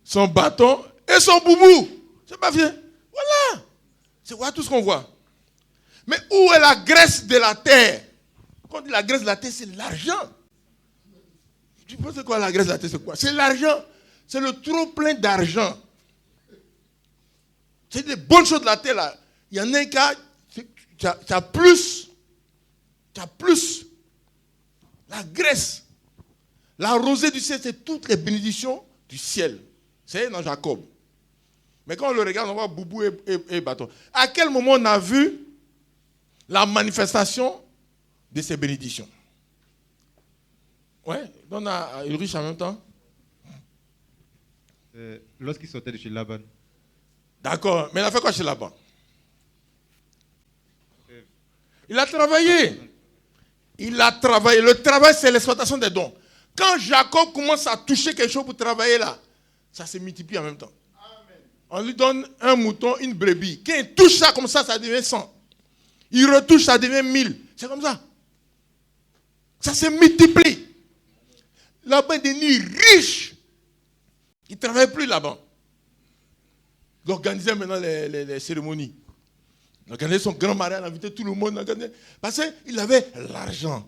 Son bâton et son boubou. C'est pas bien. Voilà. C'est voilà tout ce qu'on voit. Mais où est la graisse de la terre? Quand on dit la graisse de la terre, c'est l'argent. Tu penses quoi la graisse de la terre, c'est quoi? C'est l'argent. C'est le trop plein d'argent. C'est des bonnes choses de la terre là. Il y en a un cas, tu as plus. Tu as plus. La graisse. La rosée du ciel, c'est toutes les bénédictions du ciel. C'est dans Jacob. Mais quand on le regarde, on voit boubou et bâton. À quel moment on a vu la manifestation de ces bénédictions? Ouais, donne à Ulrich en même temps. Lorsqu'il sortait de chez Laban. D'accord, mais il a fait quoi chez Laban? Il a travaillé. Il a travaillé. Le travail, c'est l'exploitation des dons. Quand Jacob commence à toucher quelque chose pour travailler là, ça se multiplie en même temps. Amen. On lui donne un mouton, une brebis. Quand il touche ça comme ça devient 100. Il retouche, ça devient 1000. C'est comme ça. Ça se multiplie. Là-bas, il est devenu riche. Il ne travaille plus là-bas. Il organisait maintenant les cérémonies. Il organisait son grand mariage, il invitait tout le monde. Parce qu'il avait l'argent.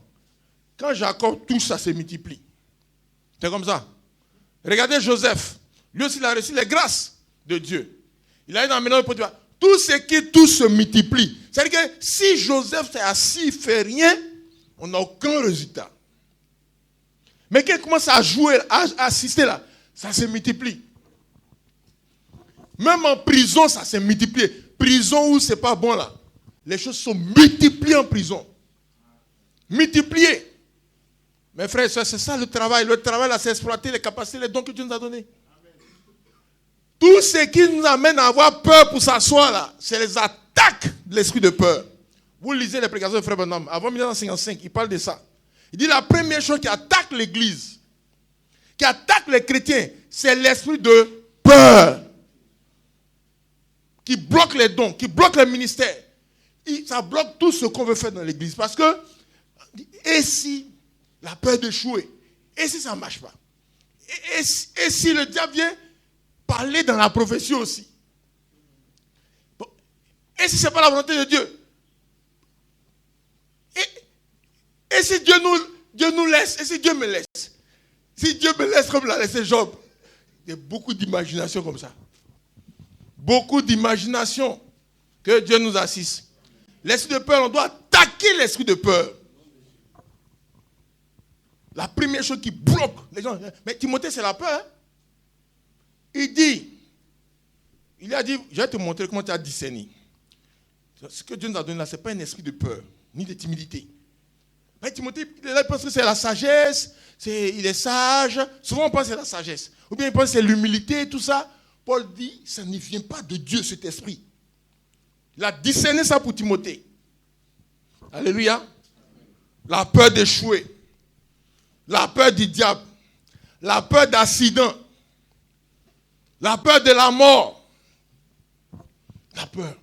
Quand Jacob touche, ça se multiplie. C'est comme ça. Regardez Joseph. Lui aussi, il a reçu les grâces de Dieu. Il a été dans la maison de Potiphar. Tout ce qui tout se multiplie. C'est-à-dire que si Joseph s'est assis, il ne fait rien, on n'a aucun résultat. Mais quand il commence à jouer, à assister là, ça se multiplie. Même en prison, ça s'est multiplié. Prison où c'est pas bon là. Les choses sont multipliées en prison. Multipliées. Mes frères et sœurs, c'est ça le travail. Le travail là, c'est exploiter les capacités, les dons que Dieu nous a donnés. Tout ce qui nous amène à avoir peur pour s'asseoir là, c'est les attaques de l'esprit de peur. Vous lisez les prédications de Frère Branham. Avant 1955, il parle de ça. Il dit la première chose qui attaque l'église, qui attaque les chrétiens, c'est l'esprit de peur. Qui bloque les dons, qui bloque les ministères. Ça bloque tout ce qu'on veut faire dans l'église. Parce que, et si la peur d'échouer, et si ça ne marche pas, et si le diable vient parler dans la prophétie aussi, bon, et si ce n'est pas la volonté de Dieu, et si Dieu nous laisse, et si Dieu me laisse, si Dieu me laisse comme l'a laissé Job, il y a beaucoup d'imagination comme ça. Beaucoup d'imagination que Dieu nous assiste. L'esprit de peur, on doit attaquer l'esprit de peur. La première chose qui bloque les gens. Mais Timothée, c'est la peur. Hein? Il a dit, je vais te montrer comment tu as discerné. Ce que Dieu nous a donné là, ce n'est pas un esprit de peur, ni de timidité. Mais Timothée, il pense que c'est la sagesse, il est sage. Souvent, on pense que c'est la sagesse. Ou bien, il pense que c'est l'humilité, tout ça. Paul dit, ça ne vient pas de Dieu, cet esprit. Il a discerné ça pour Timothée. Alléluia. La peur d'échouer. La peur du diable. La peur d'accident. La peur de la mort. La peur.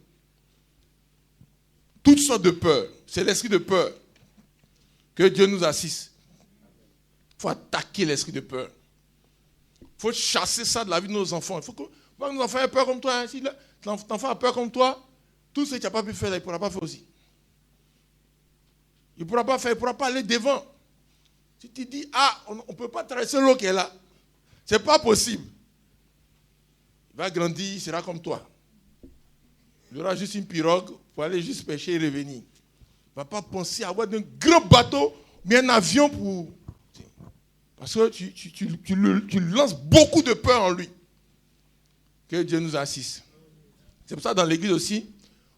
Toutes sortes de peurs. C'est l'esprit de peur. Que Dieu nous assiste. Il faut attaquer l'esprit de peur. Il faut chasser ça de la vie de nos enfants. Il faut que nos enfants aient peur comme toi. Hein. Si l'enfant a peur comme toi, tout ce que tu n'as pas pu faire, il ne pourra pas faire aussi. Il ne pourra pas faire, il ne pourra pas aller devant. Si tu dis, on ne peut pas traverser l'eau qui est là, ce n'est pas possible. Il va grandir, il sera comme toi. Il aura juste une pirogue pour aller juste pêcher et revenir. Il ne va pas penser à avoir un grand bateau, mais un avion pour... Parce que tu lances beaucoup de peur en lui. Que Dieu nous assiste. C'est pour ça que dans l'église aussi,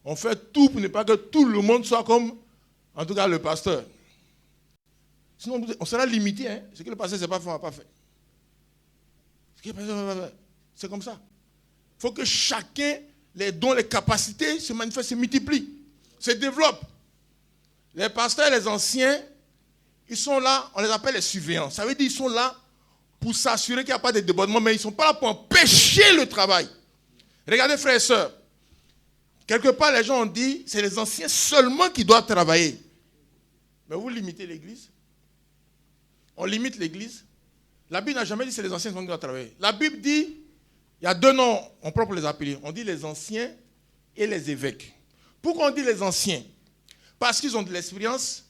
on fait tout pour ne pas que tout le monde soit comme, en tout cas, le pasteur. Sinon, on sera limité. Hein? Ce que le pasteur ne sait pas faire, on ne va pas faire. Ce que le pasteur ne va pas faire. C'est comme ça. Il faut que chacun, les dons, les capacités se manifestent, se multiplient, se développent. Les pasteurs, les anciens, ils sont là, on les appelle les surveillants. Ça veut dire qu'ils sont là pour s'assurer qu'il n'y a pas de débordement, mais ils ne sont pas là pour empêcher le travail. Regardez, frères et sœurs, quelque part, les gens ont dit c'est les anciens seulement qui doivent travailler. Mais vous limitez l'église. On limite l'église. La Bible n'a jamais dit que c'est les anciens qui doivent travailler. La Bible dit, il y a deux noms, on peut les appeler. On dit les anciens et les évêques. Pourquoi on dit les anciens? Parce qu'ils ont de l'expérience.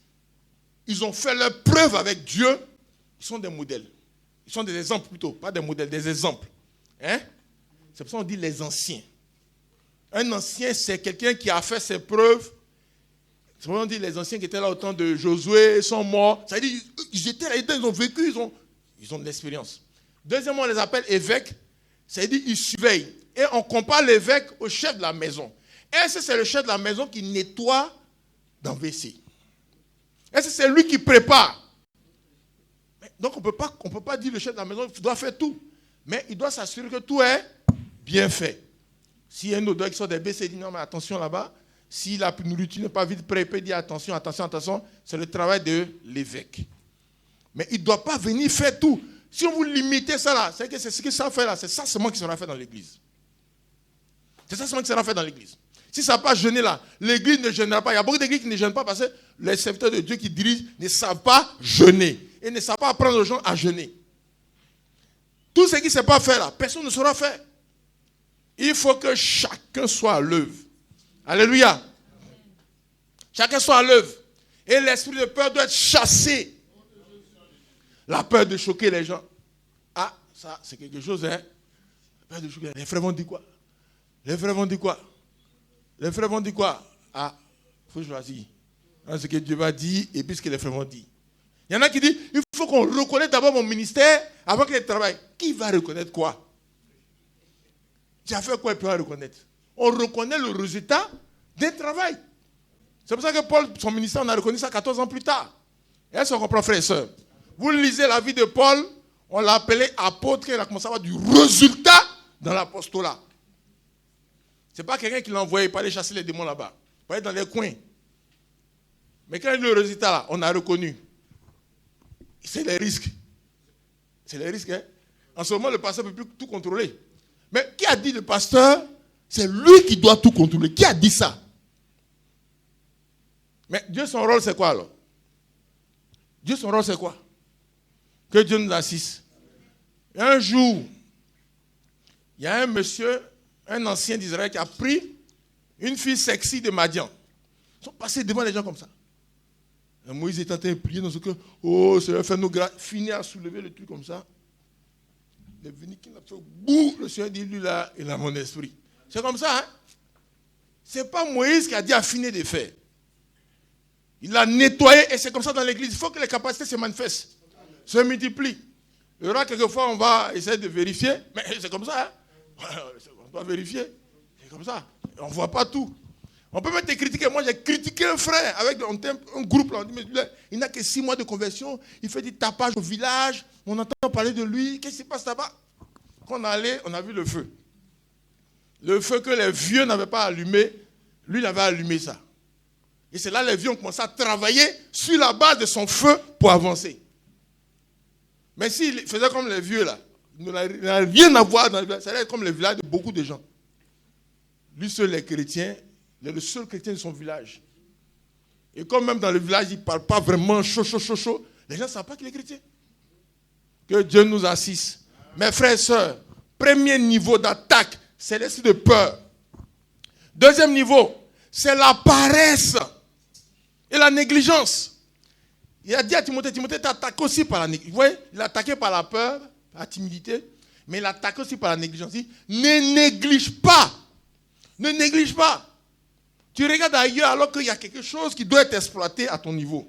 Ils ont fait leur preuve avec Dieu. Ils sont des modèles. Ils sont des exemples plutôt. Pas des modèles, des exemples. Hein? C'est pour ça qu'on dit les anciens. Un ancien, c'est quelqu'un qui a fait ses preuves. C'est pour ça qu'on dit les anciens qui étaient là au temps de Josué sont morts. Ça veut dire ils étaient là, ils ont vécu, ils ont de l'expérience. Deuxièmement, on les appelle évêques. Ça veut dire ils surveillent. Et on compare l'évêque au chef de la maison. Est-ce que c'est le chef de la maison qui nettoie dans le WC? Est-ce que c'est lui qui prépare? Donc on ne peut pas dire le chef de la maison doit faire tout. Mais il doit s'assurer que tout est bien fait. S'il y a une odeur qui sort des WC, il dit non mais attention là-bas. Si la nourriture n'est pas vite prête, il peut dire attention, attention, attention. C'est le travail de l'évêque. Mais il ne doit pas venir faire tout. Si on vous limitez ça là, c'est que c'est ce que ça fait là, c'est ça seulement qui sera fait dans l'église. C'est ça seulement qui sera fait dans l'église. Si ça n'a pas jeûné là, l'église ne jeûnera pas. Il y a beaucoup d'églises qui ne jeûnent pas parce que les serviteurs de Dieu qui dirigent ne savent pas jeûner. Et ne savent pas apprendre aux gens à jeûner. Tout ce qui ne sait pas faire là, personne ne saura faire. Il faut que chacun soit à l'œuvre. Alléluia. Chacun soit à l'œuvre. Et l'esprit de peur doit être chassé. La peur de choquer les gens. ça, c'est quelque chose, hein. Les frères vont dire quoi? Les frères vont dire quoi? Les frères vont dire quoi? Ah, il faut choisir. Ce que Dieu va dire et puis ce que les frères vont dire. Il y en a qui disent, il faut qu'on reconnaisse d'abord mon ministère avant qu'il travaille. Qui va reconnaître quoi? Tu as fait quoi et puis on va reconnaître? On reconnaît le résultat d'un travail. C'est pour ça que Paul, son ministère, on a reconnu ça 14 ans plus tard. Et est-ce qu'on comprend, frères et sœurs? Vous lisez la vie de Paul, on l'a appelé apôtre, il a commencé à avoir du résultat dans l'apostolat. Ce n'est pas quelqu'un qui l'a envoyé pour aller chasser les démons là-bas, pour aller dans les coins. Mais quand il y a eu le résultat là, on a reconnu. C'est les risques. C'est les risques, hein? En ce moment, le pasteur ne peut plus tout contrôler. Mais qui a dit le pasteur? C'est lui qui doit tout contrôler. Qui a dit ça? Mais Dieu, son rôle, c'est quoi alors? Dieu, son rôle, c'est quoi? Que Dieu nous assiste. Un jour, il y a un monsieur, un ancien d'Israël qui a pris une fille sexy de Madian. Ils sont passés devant les gens comme ça. Et Moïse est en train de prier dans ce cœur. Oh, Seigneur, fais-nous grâce. Fini à soulever le truc comme ça. Il est venu, qu'il a fait boum. Le Seigneur dit, lui là, il a mon esprit. C'est comme ça, hein? C'est pas Moïse qui a dit affiner des faits. Il l'a nettoyé et c'est comme ça dans l'église. Il faut que les capacités se manifestent, se multiplient. Il y aura quelquefois, on va essayer de vérifier, mais c'est comme ça, hein? On doit vérifier. C'est comme ça. On ne voit pas tout. On peut même te critiquer. Moi, j'ai critiqué un frère avec un groupe. Là, on dit, mais il n'a que 6 mois de conversion. Il fait du tapage au village. On entend parler de lui. Qu'est-ce qui se passe là-bas? Quand on est allé, on a vu le feu. Le feu que les vieux n'avaient pas allumé, lui, il avait allumé ça. Et c'est là que les vieux ont commencé à travailler sur la base de son feu pour avancer. Mais s'il faisait comme les vieux là, il n'a rien à voir dans le village. Ça allait être comme le village de beaucoup de gens. Lui seul est chrétien, il est le seul chrétien de son village. Et comme même dans le village, il ne parle pas vraiment chaud, les gens ne savent pas qu'il est chrétien. Que Dieu nous assiste. Mes frères et sœurs, premier niveau d'attaque, c'est l'esprit de peur. Deuxième niveau, c'est la paresse et la négligence. Il a dit à Timothée, Timothée t'attaque aussi par la négligence. Vous voyez, il est attaqué par la peur, par la timidité, mais il est attaqué aussi par la négligence. Il dit, ne néglige pas. Ne néglige pas. Tu regardes ailleurs alors qu'il y a quelque chose qui doit être exploité à ton niveau.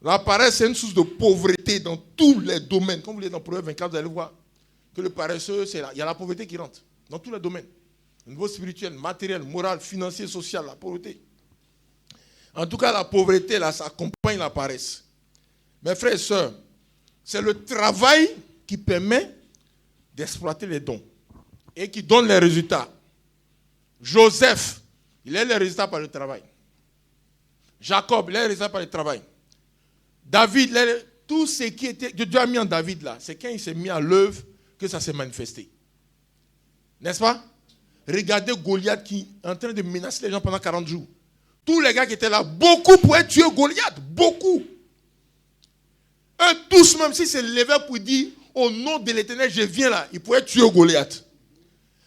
La paresse, c'est une source de pauvreté dans tous les domaines. Comme vous l'avez dans Proverbe 24, vous allez voir que le paresseux, c'est là. Il y a la pauvreté qui rentre dans tous les domaines. Au niveau spirituel, matériel, moral, financier, social, la pauvreté. En tout cas, la pauvreté, là, ça accompagne la paresse. Mes frères et sœurs, c'est le travail qui permet d'exploiter les dons et qui donne les résultats. Joseph, il a les résultats par le travail. Jacob, il a les résultats par le travail. David, tout ce qui était, Dieu a mis en David là, c'est quand il s'est mis à l'œuvre que ça s'est manifesté. N'est-ce pas? Regardez Goliath qui est en train de menacer les gens pendant 40 jours. Tous les gars qui étaient là, beaucoup pouvaient tuer Goliath. Beaucoup. Eux tous, même s'ils se levaient pour dire au nom de l'Éternel, je viens là, ils pouvaient tuer Goliath.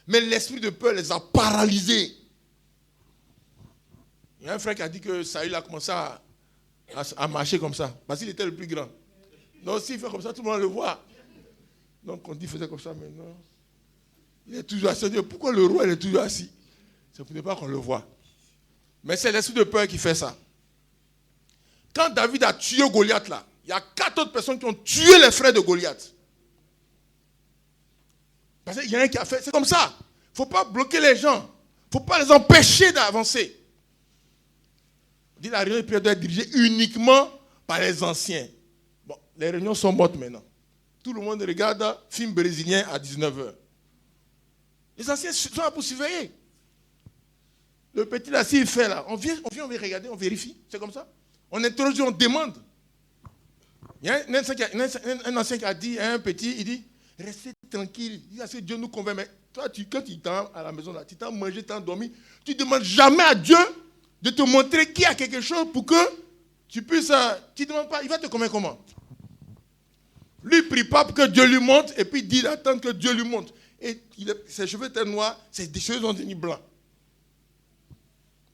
Mais l'esprit de peur les a paralysés. Il y a un frère qui a dit que Saül a commencé à marcher comme ça, parce qu'il était le plus grand. Donc s'il fait comme ça, tout le monde le voit. Donc on dit qu'il faisait comme ça maintenant. Il est toujours assis. Pourquoi le roi il est toujours assis? C'est pour ne pas qu'on le voit. Mais c'est l'esprit de peur qui fait ça. Quand David a tué Goliath là, il y a 4 autres personnes qui ont tué les frères de Goliath. Parce qu'il y a un qui a fait. C'est comme ça. Il ne faut pas bloquer les gens. Il ne faut pas les empêcher d'avancer. On dit la réunion de prière doit être dirigée uniquement par les anciens. Bon, les réunions sont mortes maintenant. Tout le monde regarde un film brésilien à 19h. Les anciens sont là pour surveiller. Le petit là, s'il fait là, on vient regarder, on vérifie. C'est comme ça. On interroge, on demande. Il y a un ancien qui a dit à un petit, il dit, restez tranquille. Il dit, que Dieu nous convainc. Mais toi, quand tu t'en à la maison là, tu t'en mangé, tu t'en dormi, tu ne demandes jamais à Dieu de te montrer qu'il y a quelque chose pour que tu puisses... tu ne demandes pas, il va te convaincre comment? Lui, il prie pas pour que Dieu lui montre, et puis il dit d'attendre que Dieu lui montre. Et ses cheveux étaient noirs, ses cheveux sont devenus blancs.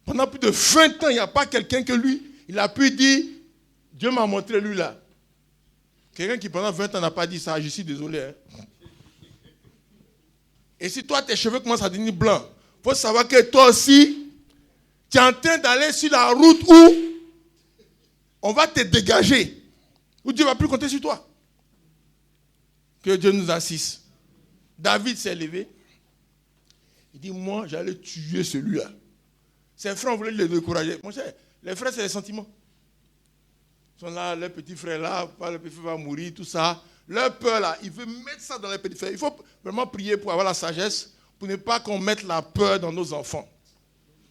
Pendant plus de 20 ans, il n'y a pas quelqu'un que lui, il a pu dire, Dieu m'a montré lui là. Quelqu'un qui pendant 20 ans n'a pas dit ça, je suis désolé. Hein. Et si toi, tes cheveux commencent à devenir blancs, il faut savoir que toi aussi, tu es en train d'aller sur la route où on va te dégager. Où Dieu ne va plus compter sur toi. Que Dieu nous assiste. David s'est levé. Il dit, moi, j'allais tuer celui-là. Ses frères voulaient le décourager. Mon cher, les frères, c'est les sentiments. Ils sont là, leur petit frère là, le petit frère va mourir, tout ça. Leur peur là, il veut mettre ça dans les petits frères. Il faut vraiment prier pour avoir la sagesse, pour ne pas qu'on mette la peur dans nos enfants.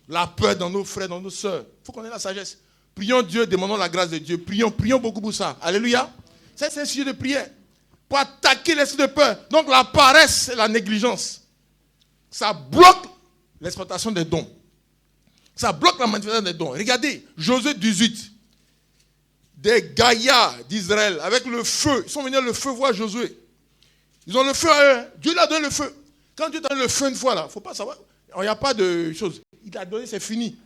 La peur dans nos frères, dans nos sœurs. Il faut qu'on ait la sagesse. Prions Dieu, demandons la grâce de Dieu. Prions beaucoup pour ça. Alléluia. Ça, c'est un sujet de prière. Pour attaquer l'esprit de peur. Donc la paresse et la négligence. Ça bloque l'exploitation des dons. Ça bloque la manifestation des dons. Regardez, Josué 18. Des gaillards d'Israël avec le feu. Ils sont venus le feu voir Josué. Ils ont le feu à eux. Dieu leur a donné le feu. Quand Dieu donne le feu une fois, il ne faut pas savoir. Il n'y a pas de chose. Il t'a donné, c'est fini.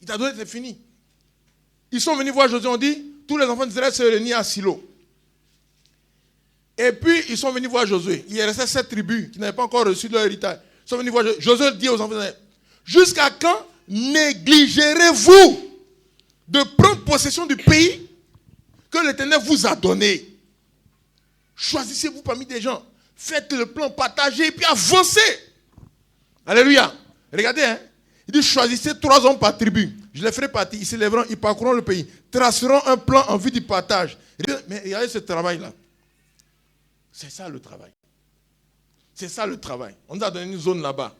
Il t'a donné, c'est fini. Ils sont venus voir Josué, on dit, tous les enfants d'Israël se réunissent à Silo. Et puis, ils sont venus voir Josué. Il restait 7 tribus qui n'avaient pas encore reçu leur héritage. Ils sont venus voir Josué. Josué dit aux enfants d'Israël, jusqu'à quand négligerez-vous de prendre possession du pays que l'Éternel vous a donné? Choisissez-vous parmi des gens. Faites le plan, partagez et puis avancez. Alléluia. Regardez, hein. Il dit, choisissez 3 hommes par tribu. Je les ferai partir. Ils s'élèveront, ils parcourront le pays. Traceront un plan en vue du partage. Mais regardez ce travail-là. C'est ça le travail. C'est ça le travail. On nous a donné une zone là-bas.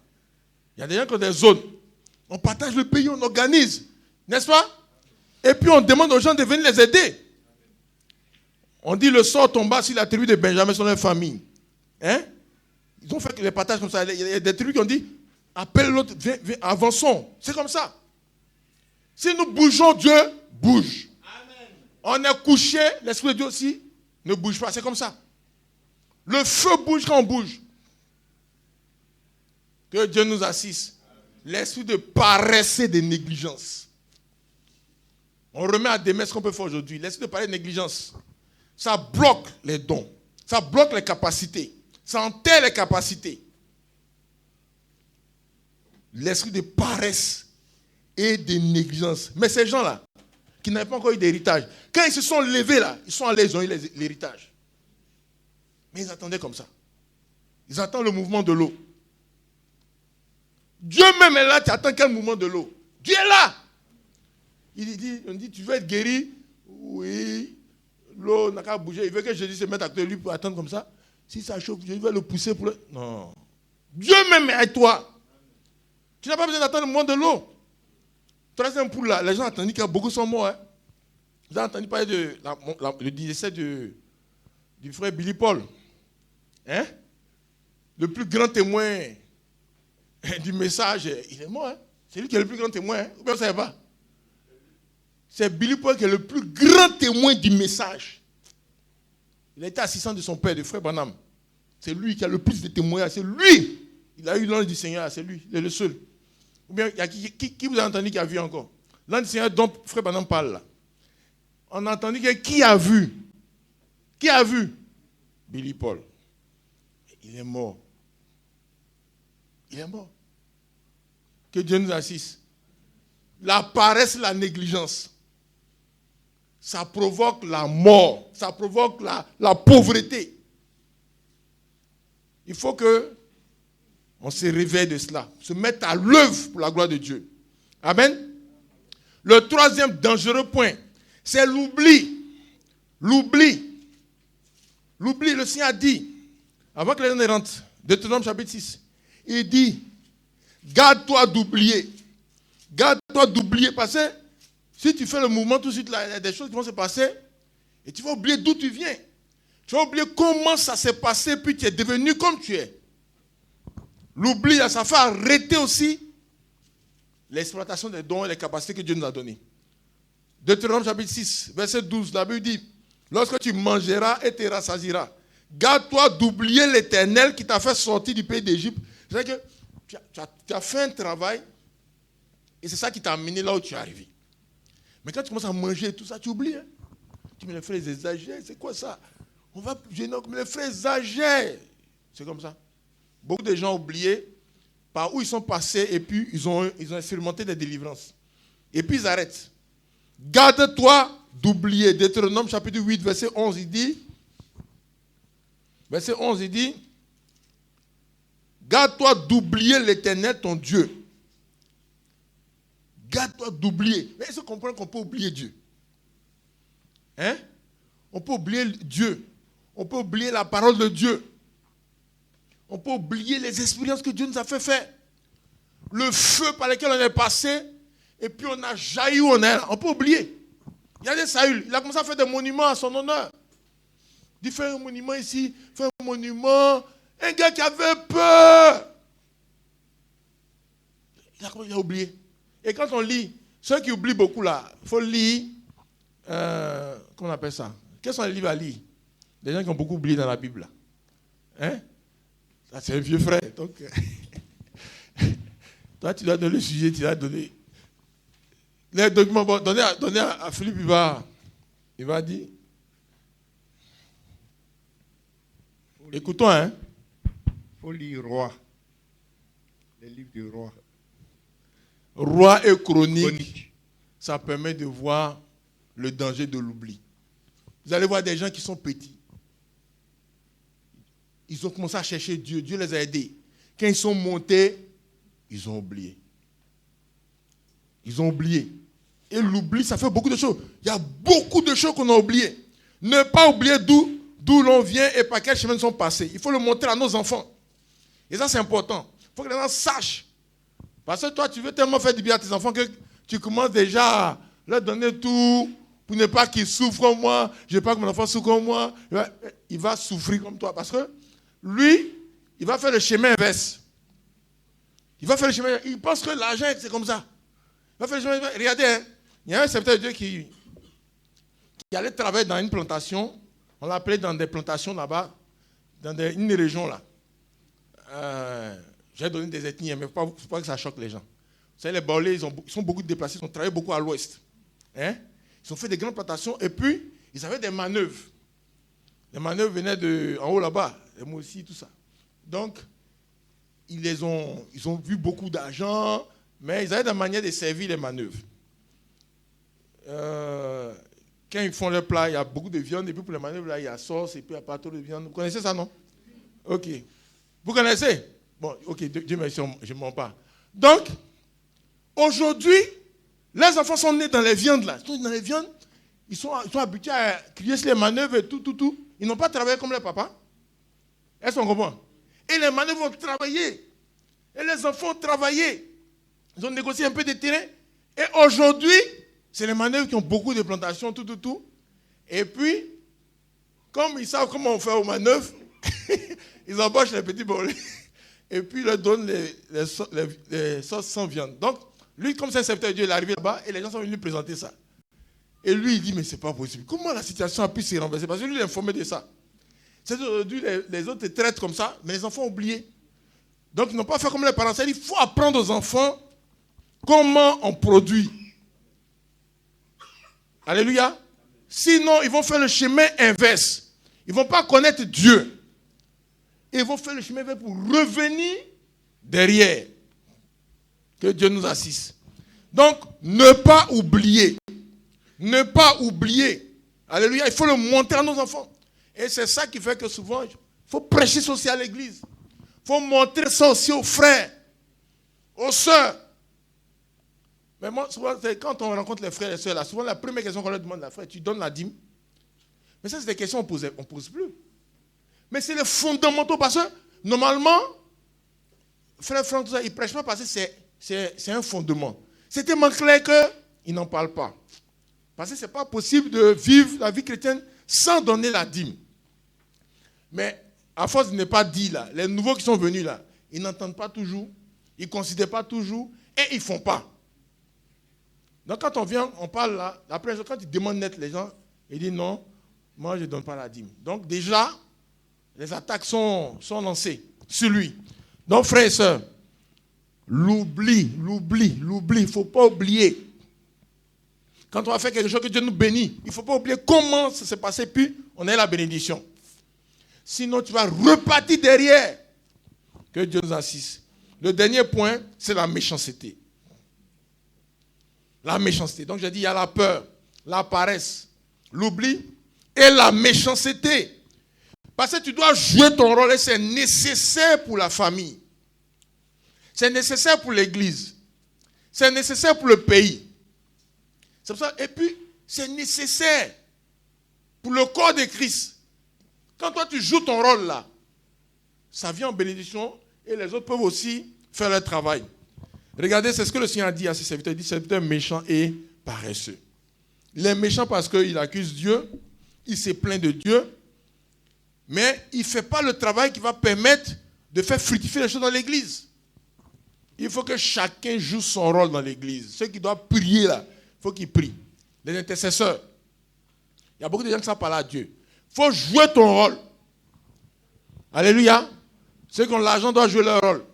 Il y a des gens qui ont des zones. On partage le pays, on organise. N'est-ce pas? Et puis on demande aux gens de venir les aider. On dit le sort tomba sur la tribu de Benjamin, sur leur famille. Hein? Ils ont fait les partages comme ça. Il y a des tribus qui ont dit, appelle l'autre, viens, avançons. C'est comme ça. Si nous bougeons, Dieu bouge. Amen. On est couché, l'Esprit de Dieu aussi ne bouge pas. C'est comme ça. Le feu bouge quand on bouge. Que Dieu nous assiste. L'esprit de paresse et de négligence. On remet à demain ce qu'on peut faire aujourd'hui. L'esprit de paresse et de négligence. Ça bloque les dons. Ça bloque les capacités. Ça enterre les capacités. L'esprit de paresse et de négligence. Mais ces gens-là, qui n'avaient pas encore eu d'héritage, quand ils se sont levés là, ils sont allés, ils ont eu l'héritage. Mais ils attendaient comme ça. Ils attendent le mouvement de l'eau. Dieu même est là, tu attends quel mouvement de l'eau? Dieu est là. On dit, tu veux être guéri? Oui. L'eau n'a qu'à bouger. Il veut que Jésus se mette à côté de lui pour attendre comme ça. Si ça chauffe, je vais le pousser pour le... Non. Dieu même est avec toi. Tu n'as pas besoin d'attendre le mouvement de l'eau. Troisième poule là, les gens ont entendu que beaucoup sont morts. Hein. Vous avez entendu parler de le décès du frère Billy Paul. Hein? Le plus grand témoin du message, il est mort. Hein? C'est lui qui est le plus grand témoin. Hein? Ou bien vous ne savez pas? C'est Billy Paul qui est le plus grand témoin du message. Il a été assistant de son père, de frère Branham. C'est lui qui a le plus de témoignages. C'est lui. Il a eu l'ange du Seigneur. C'est lui. Il est le seul. Ou bien, il y a qui vous a entendu qui a vu encore? L'ange du Seigneur dont frère Branham parle là. On a entendu que qui a vu? Qui a vu? Billy Paul. Il est mort. Il est mort. Que Dieu nous assiste. La paresse, la négligence, ça provoque la mort, ça provoque la pauvreté. Il faut que on se réveille de cela, se mette à l'œuvre pour la gloire de Dieu. Amen. Le troisième dangereux point, c'est l'oubli. L'oubli. L'oubli, le Seigneur a dit, avant que les gens ne rentrent, Deutéronome chapitre 6, il dit, garde-toi d'oublier. Garde-toi d'oublier, parce que si tu fais le mouvement tout de suite, là, il y a des choses qui vont se passer, et tu vas oublier d'où tu viens. Tu vas oublier comment ça s'est passé, puis tu es devenu comme tu es. L'oubli, ça fait arrêter aussi l'exploitation des dons et les capacités que Dieu nous a données. Deutéronome chapitre 6, verset 12, la Bible dit, lorsque tu mangeras et te rassasieras, garde-toi d'oublier l'Éternel qui t'a fait sortir du pays d'Égypte. C'est-à-dire que tu as fait un travail, et c'est ça qui t'a amené là où tu es arrivé. Mais quand tu commences à manger tout ça, tu oublies. Hein? Tu me les frères exagèrent, c'est quoi ça? On va gêner comme les frères exagèrent. C'est comme ça. Beaucoup de gens ont oublié par où ils sont passés et puis ils ont expérimenté des délivrances. Et puis ils arrêtent. Garde-toi d'oublier. Deutéronome chapitre 8, verset 11, il dit, garde-toi d'oublier l'Éternel, ton Dieu. Garde-toi d'oublier. Mais est-ce qu'on comprend qu'on peut oublier Dieu? Hein? On peut oublier Dieu. On peut oublier la parole de Dieu. On peut oublier les expériences que Dieu nous a fait faire. Le feu par lequel on est passé, et puis on a jailli où on est. On peut oublier. Il y a des Saül. Il a commencé à faire des monuments à son honneur. Il dit, fais un monument ici, fais un monument. Un gars qui avait peur. Il a oublié. Et quand on lit, ceux qui oublient beaucoup là, il faut lire, comment on appelle ça? Quels sont les livres à lire? Des gens qui ont beaucoup oublié dans la Bible là. Hein? Ça, c'est un vieux frère. Donc, toi, tu dois donner le sujet, tu dois donner. Les documents, bon, donner à Philippe, il va dire. Écoutons, hein. Il faut lire Roi. Les livres du Roi. Roi et chronique. Ça permet de voir le danger de l'oubli. Vous allez voir des gens qui sont petits. Ils ont commencé à chercher Dieu. Dieu les a aidés. Quand ils sont montés, ils ont oublié. Ils ont oublié. Et l'oubli, ça fait beaucoup de choses. Il y a beaucoup de choses qu'on a oubliées. Ne pas oublier d'où l'on vient et par quel chemin ils sont passés. Il faut le montrer à nos enfants. Et ça, c'est important. Il faut que les gens sachent. Parce que toi, tu veux tellement faire du bien à tes enfants que tu commences déjà à leur donner tout pour ne pas qu'ils souffrent comme moi. Je ne veux pas que mon enfant souffre comme moi. Il va souffrir comme toi. Parce que lui, il va faire le chemin inverse. Il va faire le chemin. Il pense que l'argent, c'est comme ça. Il va faire le chemin inverse. Regardez, hein, il y a un serviteur de Dieu qui allait travailler dans une plantation. On l'appelait dans des plantations là-bas, dans une région là. J'ai donné des ethnies, mais il ne faut pas que ça choque les gens. Vous savez, les Baolés, ils sont beaucoup déplacés, ils ont travaillé beaucoup à l'ouest. Hein? Ils ont fait des grandes plantations et puis ils avaient des manœuvres. Les manœuvres venaient en haut là-bas, les Moussi, tout ça. Donc, ils ont vu beaucoup d'argent, mais ils avaient des manières de servir les manœuvres. Quand ils font leur plat, il y a beaucoup de viande, et puis pour les manœuvres, là, il y a sauce, et puis il n'y a pas trop de viande. Vous connaissez ça, non? Ok. Vous connaissez? Bon, ok, Dieu merci, je ne mens pas. Donc, aujourd'hui, les enfants sont nés dans les viandes, là. Ils sont dans les viandes, ils sont habitués à crier sur les manœuvres et tout. Ils n'ont pas travaillé comme les papas. Est-ce qu'on comprend? Et les manœuvres ont travaillé. Et les enfants ont travaillé. Ils ont négocié un peu de terrain. Et aujourd'hui, c'est les manœuvres qui ont beaucoup de plantations, tout. Et puis, comme ils savent comment on fait aux manœuvres, ils embauchent les petits bolets. Et puis, ils leur donnent les sauces sans viande. Donc, lui, comme c'est un serviteur de Dieu, il est arrivé là-bas et les gens sont venus lui présenter ça. Et lui, il dit, mais c'est pas possible. Comment la situation a pu se renverser? Parce que lui, il est informé de ça. C'est aujourd'hui, les autres traitent comme ça, mais les enfants ont oublié. Donc, ils n'ont pas fait comme les parents. Il faut apprendre aux enfants comment on produit. Alléluia. Sinon, ils vont faire le chemin inverse. Ils ne vont pas connaître Dieu. Ils vont faire le chemin inverse pour revenir derrière. Que Dieu nous assiste. Donc, ne pas oublier. Ne pas oublier. Alléluia. Il faut le montrer à nos enfants. Et c'est ça qui fait que souvent, il faut prêcher ça aussi à l'église. Il faut montrer ça aussi aux frères, aux sœurs. Mais moi, souvent, quand on rencontre les frères et les sœurs, là, souvent la première question qu'on leur demande, la frère, tu donnes la dîme? Mais ça, c'est des questions qu'on ne pose plus. Mais c'est les fondamentaux parce que, normalement, frère Franck, tout ça, il ne prêche pas parce que c'est un fondement. C'est tellement clair qu'il n'en parle pas. Parce que ce n'est pas possible de vivre la vie chrétienne sans donner la dîme. Mais à force de ne pas dire, là, les nouveaux qui sont venus là, ils n'entendent pas toujours, ils ne considèrent pas toujours et ils ne font pas. Donc quand on vient, on parle là, après quand ils demandent net les gens, ils disent non, moi je ne donne pas la dîme. Donc déjà, les attaques sont lancées sur lui. Donc frères et sœurs, l'oubli, il ne faut pas oublier. Quand on va faire quelque chose que Dieu nous bénit, il ne faut pas oublier comment ça s'est passé, puis on a la bénédiction. Sinon, tu vas repartir derrière. Que Dieu nous assiste. Le dernier point, c'est la méchanceté. La méchanceté. Donc, j'ai dit, il y a la peur, la paresse, l'oubli et la méchanceté. Parce que tu dois jouer ton rôle et c'est nécessaire pour la famille. C'est nécessaire pour l'église. C'est nécessaire pour le pays. C'est pour ça. Et puis, c'est nécessaire pour le corps de Christ. Quand toi, tu joues ton rôle là, ça vient en bénédiction et les autres peuvent aussi faire leur travail. Regardez, c'est ce que le Seigneur a dit à ses serviteurs. Il dit, serviteur méchant et paresseux. Il est méchant parce qu'il accuse Dieu, il se plaint de Dieu, mais il ne fait pas le travail qui va permettre de faire fructifier les choses dans l'église. Il faut que chacun joue son rôle dans l'église. Ceux qui doivent prier là, il faut qu'ils prient. Les intercesseurs. Il y a beaucoup de gens qui savent parler à Dieu. Il faut jouer ton rôle. Alléluia. Ceux qui ont l'argent doivent jouer leur rôle.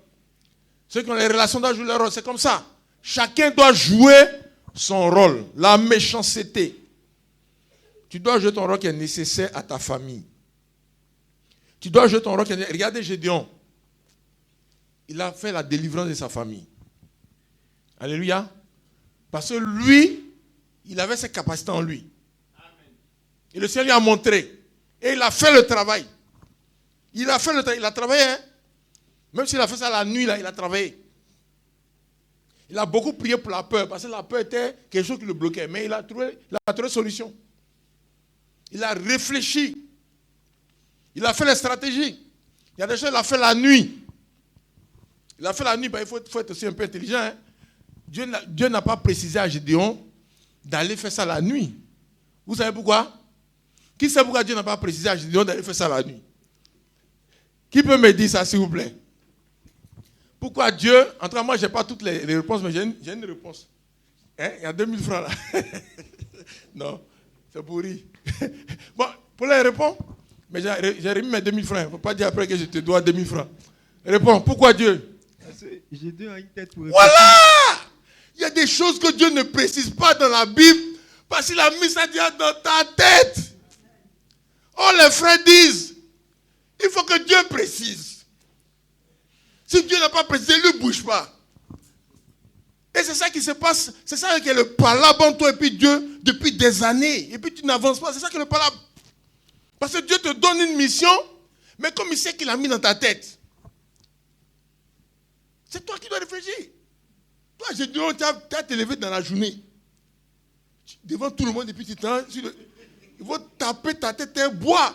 Ceux qui ont les relations doivent jouer leur rôle. C'est comme ça. Chacun doit jouer son rôle. La méchanceté. Tu dois jouer ton rôle qui est nécessaire à ta famille. Tu dois jouer ton rôle qui est nécessaire. Regardez Gédéon. Il a fait la délivrance de sa famille. Alléluia. Parce que lui, il avait ses capacités en lui. Et le Seigneur lui a montré. Et il a fait le travail. Il a fait le travail. Il a travaillé. Hein? Même s'il a fait ça la nuit, là, il a travaillé. Il a beaucoup prié pour la peur. Parce que la peur était quelque chose qui le bloquait. Mais il a trouvé solution. Il a réfléchi. Il a fait les stratégies. Il y a des choses qu'il a fait la nuit. Il a fait la nuit. Ben, il faut être aussi un peu intelligent. Hein? Dieu n'a pas précisé à Gédéon d'aller faire ça la nuit. Vous savez pourquoi? Qui sait pourquoi Dieu n'a pas précisé à Gédéon d'aller faire ça la nuit? Qui peut me dire ça, s'il vous plaît? Pourquoi Dieu, en tout cas, moi, je n'ai pas toutes les réponses, mais j'ai une réponse. Hein? Il y a 2000 francs là. Non, c'est pourri. Bon, pour les répondre, mais j'ai remis mes 2000 francs. Il ne faut pas dire après que je te dois 2000 francs. Réponds, pourquoi Dieu? Gédéon a une tête pour voilà! Il y a des choses que Dieu ne précise pas dans la Bible parce qu'il a mis ça dans ta tête. Oh, les frères disent, il faut que Dieu précise. Si Dieu n'a pas précisé, il ne bouge pas. Et c'est ça qui se passe. C'est ça qui est le palabre entre toi et puis Dieu depuis des années. Et puis tu n'avances pas. C'est ça qui est le palabre. Parce que Dieu te donne une mission, mais comme il sait qu'il l'a mis dans ta tête, c'est toi qui dois réfléchir. Toi, j'ai dit, tu as te levé dans la journée. Devant tout le monde, et puis tu t'en... Ils vont taper ta tête un bois.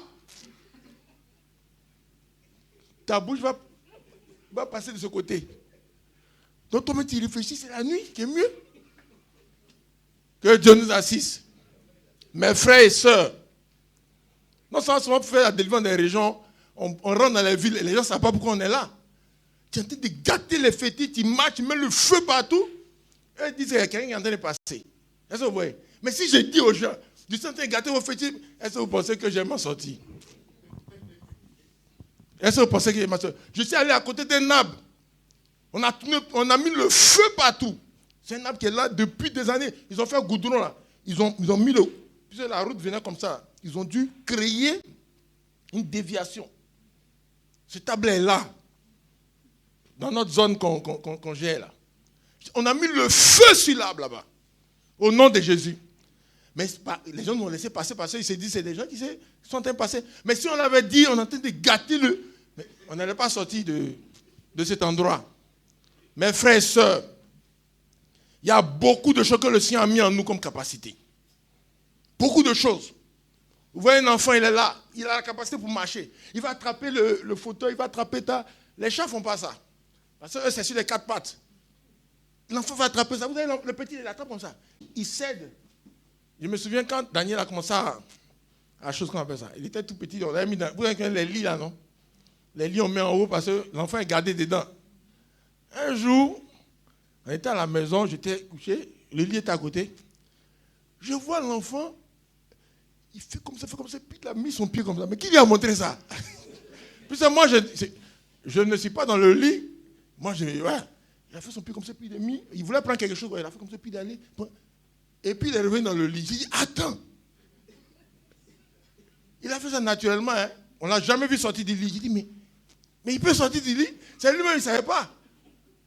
Ta bouche va passer de ce côté. Donc toi-même tu réfléchis, c'est la nuit qui est mieux. Que Dieu nous assiste. Mes frères et sœurs, non seulement pour faire la délivrance des régions, on rentre dans les villes et les gens ne savent pas pourquoi on est là. Tu es en train de gâter les fétiches, tu marches, tu mets le feu partout. Et ils disent qu'il y a quelqu'un qui est en train de passer. Est-ce que vous voyez? Mais si je dis aux gens, je suis en train de gâter vos fétiches, est-ce que vous pensez que je vais m'en sortir? Est-ce que vous pensez que je vais m'en sortir? Je suis allé à côté d'un arbre. On a mis le feu partout. C'est un arbre qui est là depuis des années. Ils ont fait un goudron là. Ils ont mis le... Puisque la route venait comme ça. Ils ont dû créer une déviation. Cet arbre est là. Dans notre zone qu'on gère là. On a mis le feu sur l'arbre là-bas. Au nom de Jésus. Mais les gens nous ont laissé passer parce qu'ils se disent c'est des gens qui sont en train de passer. Mais si on avait dit, on est en train de gâter mais on n'allait pas sortir de cet endroit. Mes frères et sœurs, il y a beaucoup de choses que le Seigneur a mis en nous comme capacité. Beaucoup de choses. Vous voyez un enfant, il est là. Il a la capacité pour marcher. Il va attraper le fauteuil, il va attraper Les chats ne font pas ça. Parce que eux, c'est sur les 4 pattes. L'enfant va attraper ça. Vous voyez, le petit, il attrape comme ça. Il cède. Je me souviens quand Daniel a commencé à chose qu'on appelle ça. Il était tout petit. On avait mis vous voyez les lits là, non? Les lits, on met en haut parce que l'enfant est gardé dedans. Un jour, on était à la maison, j'étais couché, le lit était à côté. Je vois l'enfant, il fait comme ça, puis il a mis son pied comme ça. Mais qui lui a montré ça? Puis moi, je ne suis pas dans le lit. Moi, il a fait son pied comme ça, puis il voulait prendre quelque chose, il a fait comme ça, puis il est allé. Et puis il est revenu dans le lit. J'ai dit, attends. Il a fait ça naturellement. Hein. On ne l'a jamais vu sortir du lit. J'ai dit, mais il peut sortir du lit. C'est lui-même, il ne savait pas.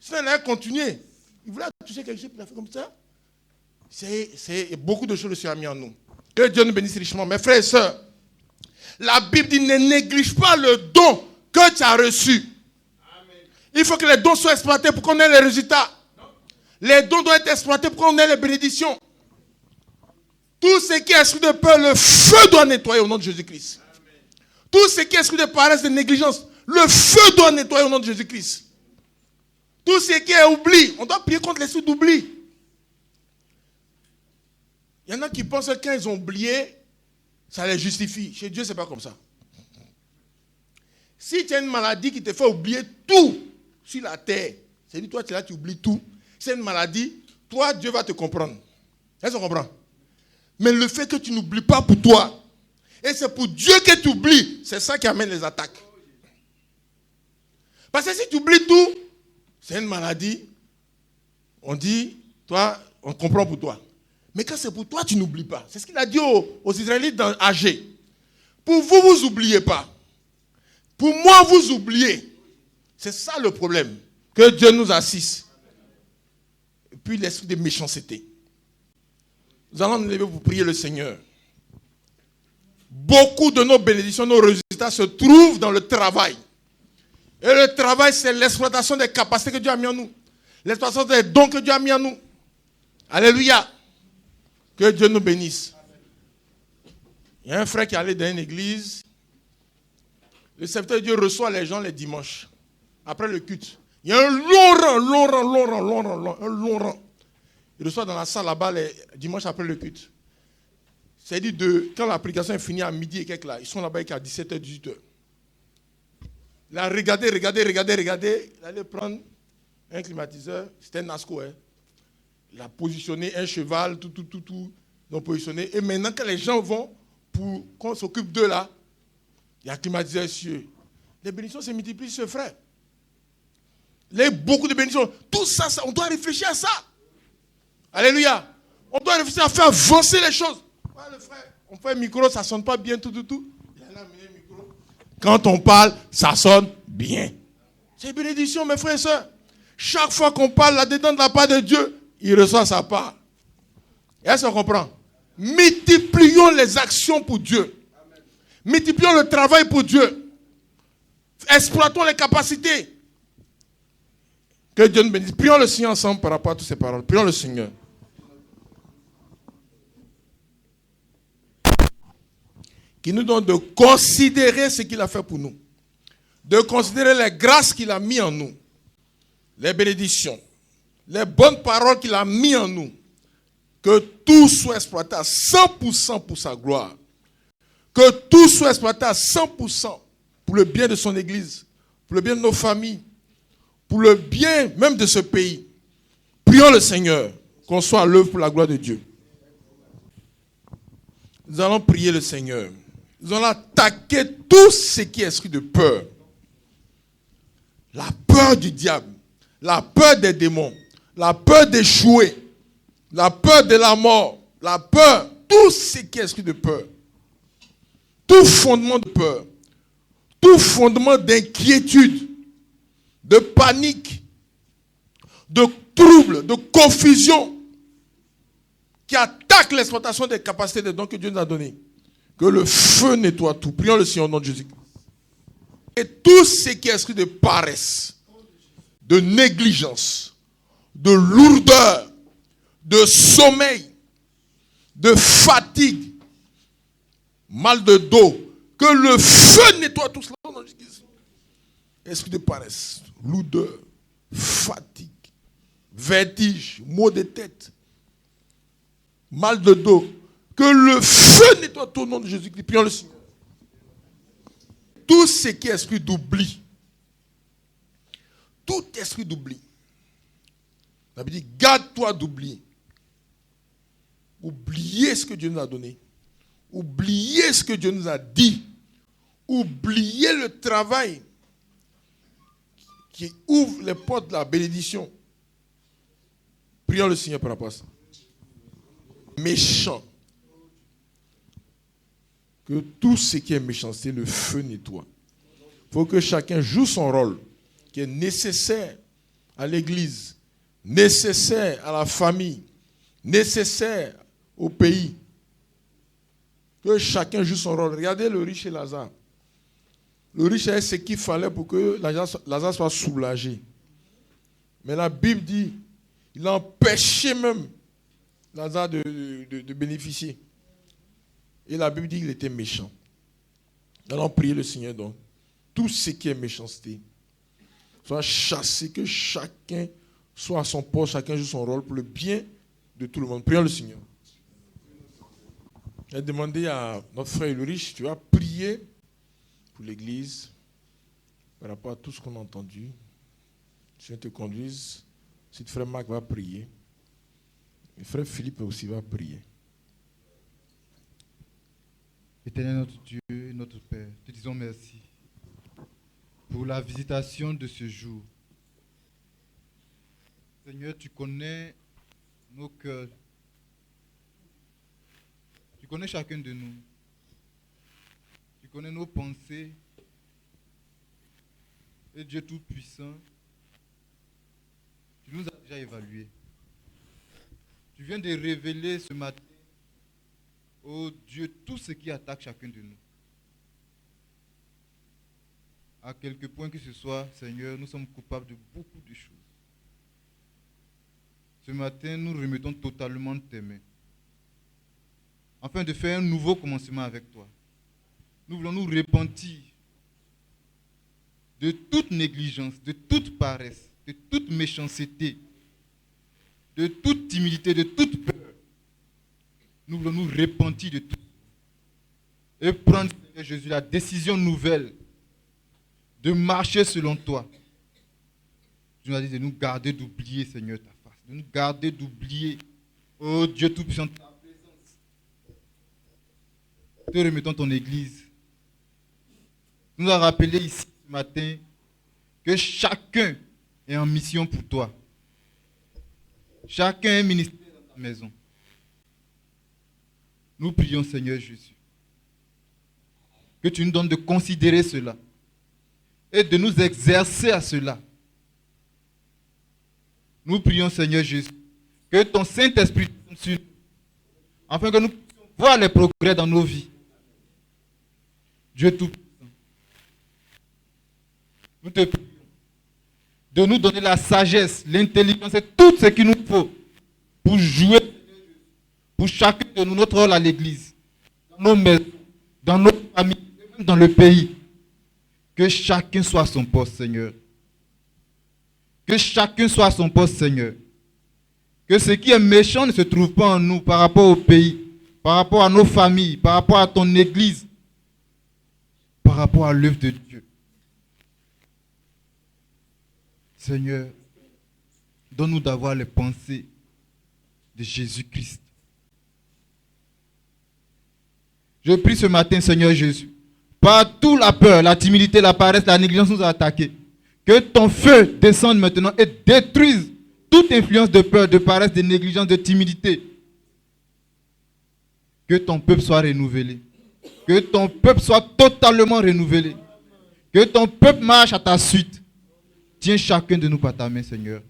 Sinon, il a continué. Il voulait toucher quelque chose, il a fait comme ça. C'est beaucoup de choses le Seigneur a mis en nous. Que Dieu nous bénisse richement. Mes frères et sœurs, la Bible dit, ne néglige pas le don que tu as reçu. Amen. Il faut que les dons soient exploités pour qu'on ait les résultats. Non. Les dons doivent être exploités pour qu'on ait les bénédictions. Tout ce qui est esprit de peur, le feu doit nettoyer au nom de Jésus-Christ. Amen. Tout ce qui est esprit de paresse, de négligence, le feu doit nettoyer au nom de Jésus-Christ. Tout ce qui est oubli, on doit prier contre l'esprit d'oubli. Il y en a qui pensent que quand ils ont oublié, ça les justifie. Chez Dieu, ce n'est pas comme ça. Si tu as une maladie qui te fait oublier tout sur la terre, c'est-à-dire toi, tu es là, tu oublies tout. C'est une maladie, toi, Dieu va te comprendre. Est-ce qu'on comprend? Mais le fait que tu n'oublies pas pour toi, et c'est pour Dieu que tu oublies, c'est ça qui amène les attaques. Parce que si tu oublies tout, c'est une maladie, on dit, toi, on comprend pour toi. Mais quand c'est pour toi, tu n'oublies pas. C'est ce qu'il a dit aux Israélites dans Agé. Pour vous, vous n'oubliez pas. Pour moi, vous oubliez. C'est ça le problème. Que Dieu nous assiste. Et puis l'esprit de méchanceté. Nous allons nous lever pour prier le Seigneur. Beaucoup de nos bénédictions, nos résultats se trouvent dans le travail. Et le travail, c'est l'exploitation des capacités que Dieu a mis en nous. L'exploitation des dons que Dieu a mis en nous. Alléluia. Que Dieu nous bénisse. Il y a un frère qui est allé dans une église. Le serviteur de Dieu reçoit les gens les dimanches. Après le culte. Il y a un long rang. Il reçoit dans la salle là-bas les dimanches après le culte. C'est-à-dire quand la prédication est finie à midi et quelques là, ils sont là-bas à 17h, 18h. Il a regardé. Il allait prendre un climatiseur. C'était un Nasco, hein. Il a positionné un cheval, tout. Ils ont positionné. Et maintenant, quand les gens vont pour qu'on s'occupe d'eux là, il y a climatiseur sur eux. Les bénédictions se multiplient, ce frère. Il y a beaucoup de bénédictions. Tout ça, on doit réfléchir à ça. Alléluia. On doit réfléchir à faire avancer les choses. Ouais, le frère, on fait un micro, ça ne sonne pas bien, tout. Il a amené le micro. Quand on parle, ça sonne bien. C'est une bénédiction, mes frères et sœurs. Chaque fois qu'on parle là-dedans de la part de Dieu, il reçoit sa part. Est-ce qu'on comprend? Multiplions les actions pour Dieu. Multiplions le travail pour Dieu. Exploitons les capacités. Que Dieu nous bénisse. Prions le Seigneur ensemble par rapport à toutes ces paroles. Prions le Seigneur. Qui nous donne de considérer ce qu'il a fait pour nous. De considérer les grâces qu'il a mis en nous. Les bénédictions. Les bonnes paroles qu'il a mis en nous. Que tout soit exploité à 100% pour sa gloire. Que tout soit exploité à 100% pour le bien de son Église. Pour le bien de nos familles. Pour le bien même de ce pays. Prions le Seigneur. Qu'on soit à l'œuvre pour la gloire de Dieu. Nous allons prier le Seigneur. Nous allons attaquer tout ce qui est esprit de peur. La peur du diable. La peur des démons. La peur d'échouer. La peur de la mort. La peur. Tout ce qui est esprit de peur. Tout fondement de peur. Tout fondement d'inquiétude. De panique. De trouble. De confusion. Qui attaque l'exploitation des capacités des dons que Dieu nous a donnés. Que le feu nettoie tout. Prions le Seigneur au nom de Jésus. Et tout ce qui est esprit de paresse, de négligence, de lourdeur, de sommeil, de fatigue, mal de dos, que le feu nettoie tout cela au nom de Jésus. Esprit de paresse, lourdeur, fatigue, vertige, maux de tête, mal de dos. Que le feu nettoie tout au nom de Jésus-Christ. Prions le Seigneur. Tout ce qui est esprit d'oubli. Tout esprit d'oubli. La Bible dit, garde-toi d'oublier. Oubliez ce que Dieu nous a donné. Oubliez ce que Dieu nous a dit. Oubliez le travail qui ouvre les portes de la bénédiction. Prions le Seigneur par rapport à ça. méchant. Que tout ce qui est méchanceté, le feu nettoie. Il faut que chacun joue son rôle, qui est nécessaire à l'église, nécessaire à la famille, nécessaire au pays. Que chacun joue son rôle. Regardez le riche et Lazare. Le riche avait ce qu'il fallait pour que Lazare soit soulagé. Mais la Bible dit, il a empêché même Lazare de bénéficier. Et la Bible dit qu'il était méchant. Nous allons prier le Seigneur donc. Tout ce qui est méchanceté soit chassé, que chacun soit à son poste, chacun joue son rôle pour le bien de tout le monde. Prions le Seigneur. J'ai demandé à notre frère Ulrich, tu vas prier pour l'église par rapport à tout ce qu'on a entendu. Je te conduise. Si frère Marc va prier, et frère Philippe aussi va prier. Éternel notre Dieu, notre Père, te disons merci pour la visitation de ce jour. Seigneur, tu connais nos cœurs. Tu connais chacun de nous. Tu connais nos pensées. Et Dieu Tout-Puissant, tu nous as déjà évalués. Tu viens de révéler ce matin, oh Dieu, tout ce qui attaque chacun de nous. À quelque point que ce soit, Seigneur, nous sommes coupables de beaucoup de choses. Ce matin, nous remettons totalement tes mains, afin de faire un nouveau commencement avec toi. Nous voulons nous repentir de toute négligence, de toute paresse, de toute méchanceté, de toute timidité, de toute peur. Nous voulons nous repentir de tout. Et prendre, Seigneur Jésus, la décision nouvelle de marcher selon toi. Tu nous as dit de nous garder d'oublier, Seigneur, ta face. De nous garder d'oublier, oh Dieu Tout-Puissant, ta présence. Te remettons ton Église. Nous a rappelé ici ce matin que chacun est en mission pour toi. Chacun est ministère dans ta maison. Nous prions, Seigneur Jésus, que tu nous donnes de considérer cela et de nous exercer à cela. Nous prions, Seigneur Jésus, que ton Saint-Esprit tombe sur nous, afin que nous puissions voir les progrès dans nos vies. Dieu Tout-Puissant, nous te prions de nous donner la sagesse, l'intelligence et tout ce qu'il nous faut pour jouer, pour chacun de nous, notre rôle à l'église, dans nos maisons, dans nos familles, même dans le pays. Que chacun soit à son poste, Seigneur. Que chacun soit à son poste, Seigneur. Que ce qui est méchant ne se trouve pas en nous par rapport au pays, par rapport à nos familles, par rapport à ton église, par rapport à l'œuvre de Dieu. Seigneur, donne-nous d'avoir les pensées de Jésus-Christ. Je prie ce matin, Seigneur Jésus, partout la peur, la timidité, la paresse, la négligence nous a attaqués. Que ton feu descende maintenant et détruise toute influence de peur, de paresse, de négligence, de timidité. Que ton peuple soit renouvelé. Que ton peuple soit totalement renouvelé. Que ton peuple marche à ta suite. Tiens chacun de nous par ta main, Seigneur.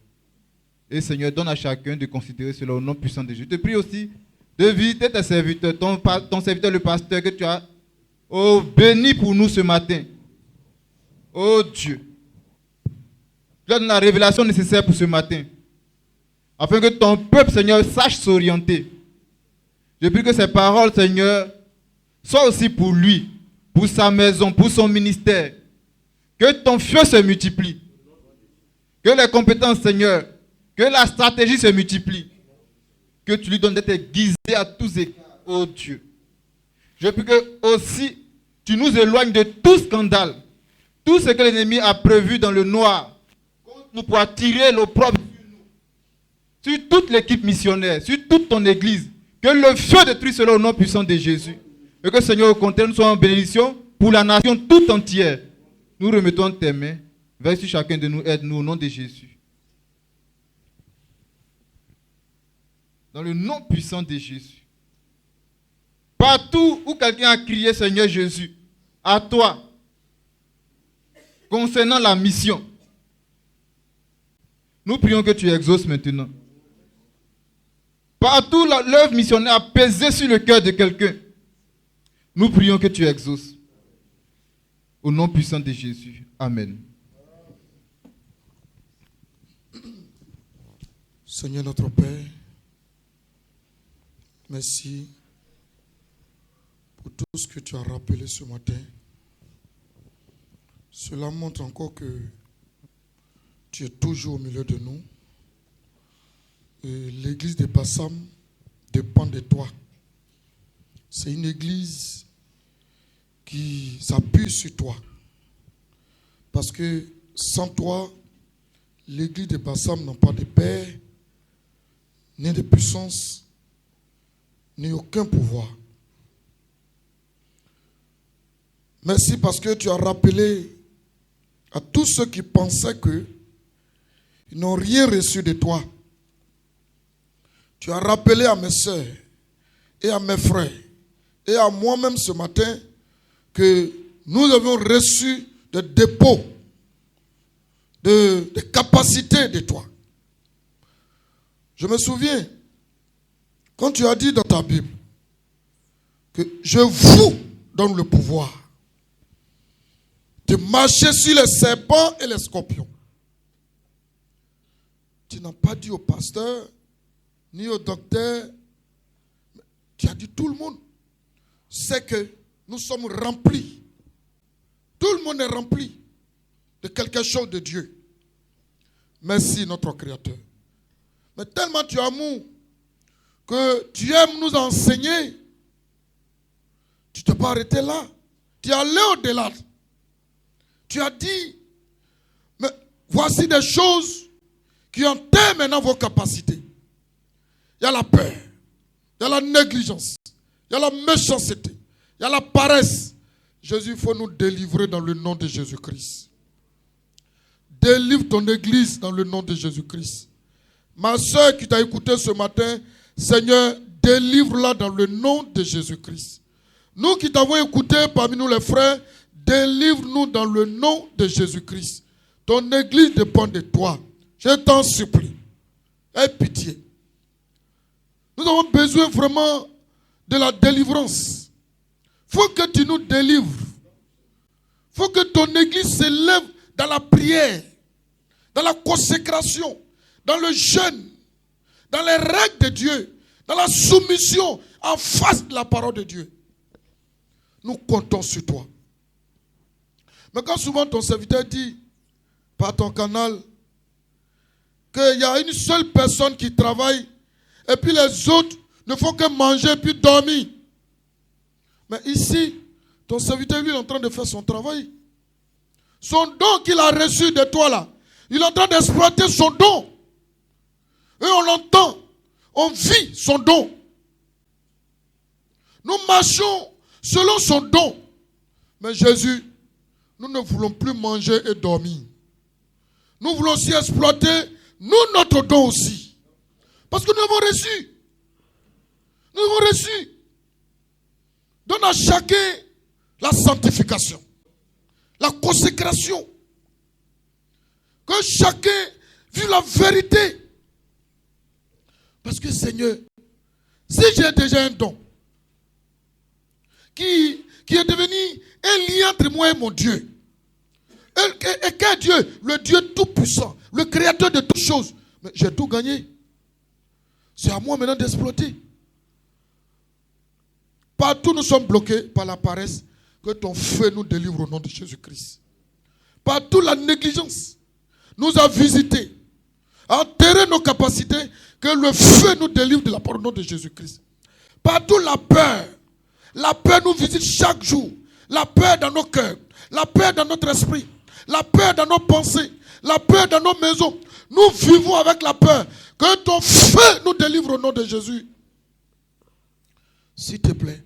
Et Seigneur, donne à chacun de considérer cela au nom puissant de Jésus. Je te prie aussi de visiter tes serviteurs, ton serviteur, le pasteur, que tu as béni pour nous ce matin. Oh Dieu, tu donnes la révélation nécessaire pour ce matin, afin que ton peuple, Seigneur, sache s'orienter. Je prie que ces paroles, Seigneur, soient aussi pour lui, pour sa maison, pour son ministère. Que ton feu se multiplie. Que les compétences, Seigneur, que la stratégie se multiplie. Que tu lui donnes d'être aiguisé à tous égards, oh Dieu. Je prie que aussi tu nous éloignes de tout scandale, tout ce que l'ennemi a prévu dans le noir, contre nous pour attirer l'opprobre sur nous, sur toute l'équipe missionnaire, sur toute ton église. Que le feu détruise cela au nom puissant de Jésus. Et que Seigneur, au contraire, nous soyons en bénédiction pour la nation toute entière. Nous remettons tes mains. Veille sur chacun de nous, aide-nous au nom de Jésus. Dans le nom puissant de Jésus. Partout où quelqu'un a crié Seigneur Jésus, à toi, concernant la mission, nous prions que tu exauces maintenant. Partout l'œuvre missionnaire a pesé sur le cœur de quelqu'un, nous prions que tu exauces. Au nom puissant de Jésus. Amen. Seigneur notre Père, merci pour tout ce que tu as rappelé ce matin. Cela montre encore que tu es toujours au milieu de nous. Et l'église de Bassam dépend de toi. C'est une église qui s'appuie sur toi. Parce que sans toi, l'église de Bassam n'a pas de père, ni de puissance, ni aucun pouvoir. Merci parce que tu as rappelé à tous ceux qui pensaient qu'ils n'ont rien reçu de toi. Tu as rappelé à mes soeurs et à mes frères et à moi-même ce matin que nous avions reçu des dépôts de capacités de toi. Je me souviens, quand tu as dit dans ta Bible que je vous donne le pouvoir de marcher sur les serpents et les scorpions. Tu n'as pas dit au pasteur, ni au docteur, tu as dit tout le monde. C'est que nous sommes remplis. Tout le monde est rempli de quelque chose de Dieu. Merci notre Créateur. Mais tellement tu as amour que tu aimes nous enseigner, tu ne t'es pas arrêté là. Tu es allé au-delà. Tu as dit, mais voici des choses qui enterrent maintenant vos capacités. Il y a la peur, il y a la négligence, il y a la méchanceté, il y a la paresse. Jésus, il faut nous délivrer dans le nom de Jésus-Christ. Délivre ton église dans le nom de Jésus-Christ. Ma soeur qui t'a écouté ce matin, Seigneur, délivre-la dans le nom de Jésus-Christ. Nous qui t'avons écouté parmi nous les frères, délivre-nous dans le nom de Jésus-Christ. Ton église dépend de toi. Je t'en supplie. Aie pitié. Nous avons besoin vraiment de la délivrance. Il faut que tu nous délivres. Il faut que ton église s'élève dans la prière, dans la consécration, dans le jeûne, dans les règles de Dieu, dans la soumission en face de la parole de Dieu. Nous comptons sur toi. Mais quand souvent ton serviteur dit par ton canal qu'il y a une seule personne qui travaille et puis les autres ne font que manger et puis dormir. Mais ici, ton serviteur lui est en train de faire son travail. Son don qu'il a reçu de toi là, il est en train d'exploiter son don. Et on l'entend, on vit son don. Nous marchons selon son don. Mais Jésus, nous ne voulons plus manger et dormir. Nous voulons aussi exploiter, nous, notre don aussi. Parce que nous avons reçu. Nous avons reçu. Donne à chacun la sanctification, la consécration. Que chacun vive la vérité. Parce que Seigneur, si j'ai déjà un don qui est devenu un lien entre moi et mon Dieu, et qu'est Dieu, le Dieu tout-puissant, le créateur de toutes choses, mais j'ai tout gagné. C'est à moi maintenant d'exploiter. Partout nous sommes bloqués par la paresse, que ton feu nous délivre au nom de Jésus-Christ. Partout la négligence nous a visités, a enterré nos capacités, que le feu nous délivre de la parole au nom de Jésus-Christ. Partout la peur nous visite chaque jour. La peur dans nos cœurs, la peur dans notre esprit, la peur dans nos pensées, la peur dans nos maisons. Nous vivons avec la peur. Que ton feu nous délivre au nom de Jésus. S'il te plaît.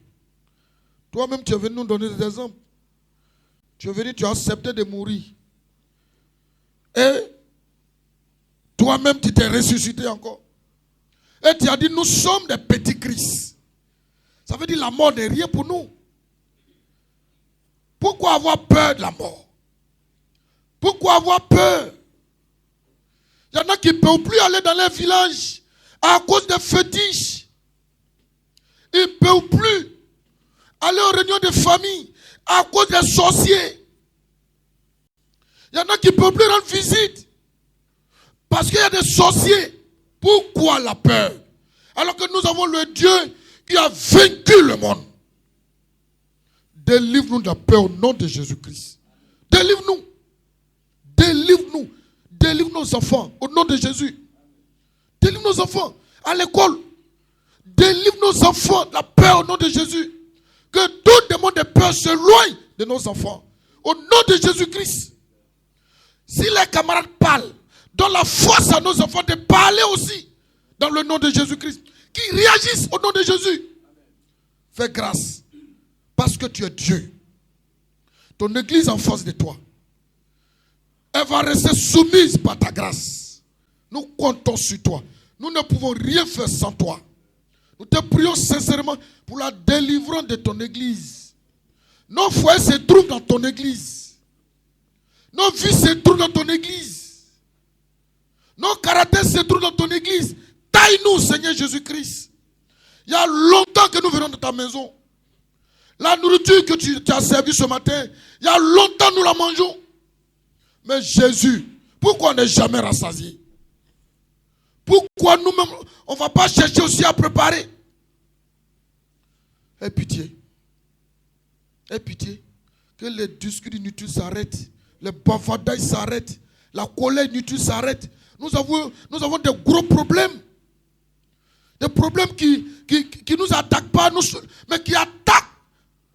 Toi-même, tu es venu nous donner des exemples. Tu es venu, tu as accepté de mourir. Et toi-même, tu t'es ressuscité encore. Et tu as dit, nous sommes des petits Christ. Ça veut dire la mort n'est rien pour nous. Pourquoi avoir peur de la mort? Pourquoi avoir peur? Il y en a qui ne peuvent plus aller dans les villages à cause des fétiches. Ils ne peuvent plus aller aux réunions de famille à cause des sorciers. Il y en a qui ne peuvent plus rendre visite parce qu'il y a des sorciers. Pourquoi la peur? Alors que nous avons le Dieu qui a vaincu le monde. Délivre-nous de la peur au nom de Jésus-Christ. Délivre-nous. Délivre-nous. Délivre nos enfants au nom de Jésus. Délivre nos enfants à l'école. Délivre nos enfants de la peur au nom de Jésus. Que tout démon de peur s'éloigne de nos enfants. Au nom de Jésus-Christ. Si les camarades parlent, donne la force à nos enfants de parler aussi dans le nom de Jésus-Christ. Qui réagissent au nom de Jésus. Fais grâce. Parce que tu es Dieu. Ton église en face de toi. Elle va rester soumise par ta grâce. Nous comptons sur toi. Nous ne pouvons rien faire sans toi. Nous te prions sincèrement pour la délivrance de ton église. Nos foyers se trouvent dans ton église. Nos vies se trouvent dans ton église. Nos caractères se trouvent dans ton église. Taille-nous, Seigneur Jésus-Christ. Il y a longtemps que nous venons de ta maison. La nourriture que tu as servie ce matin, il y a longtemps nous la mangeons. Mais Jésus, pourquoi on n'est jamais rassasié? Pourquoi nous-mêmes, on ne va pas chercher aussi à préparer? Aie pitié. Aie pitié. Que les discours inutiles s'arrêtent. Les bavardages s'arrêtent. La colère inutile s'arrête. Nous avons des gros problèmes. Des problèmes qui ne nous attaquent pas, mais qui attaquent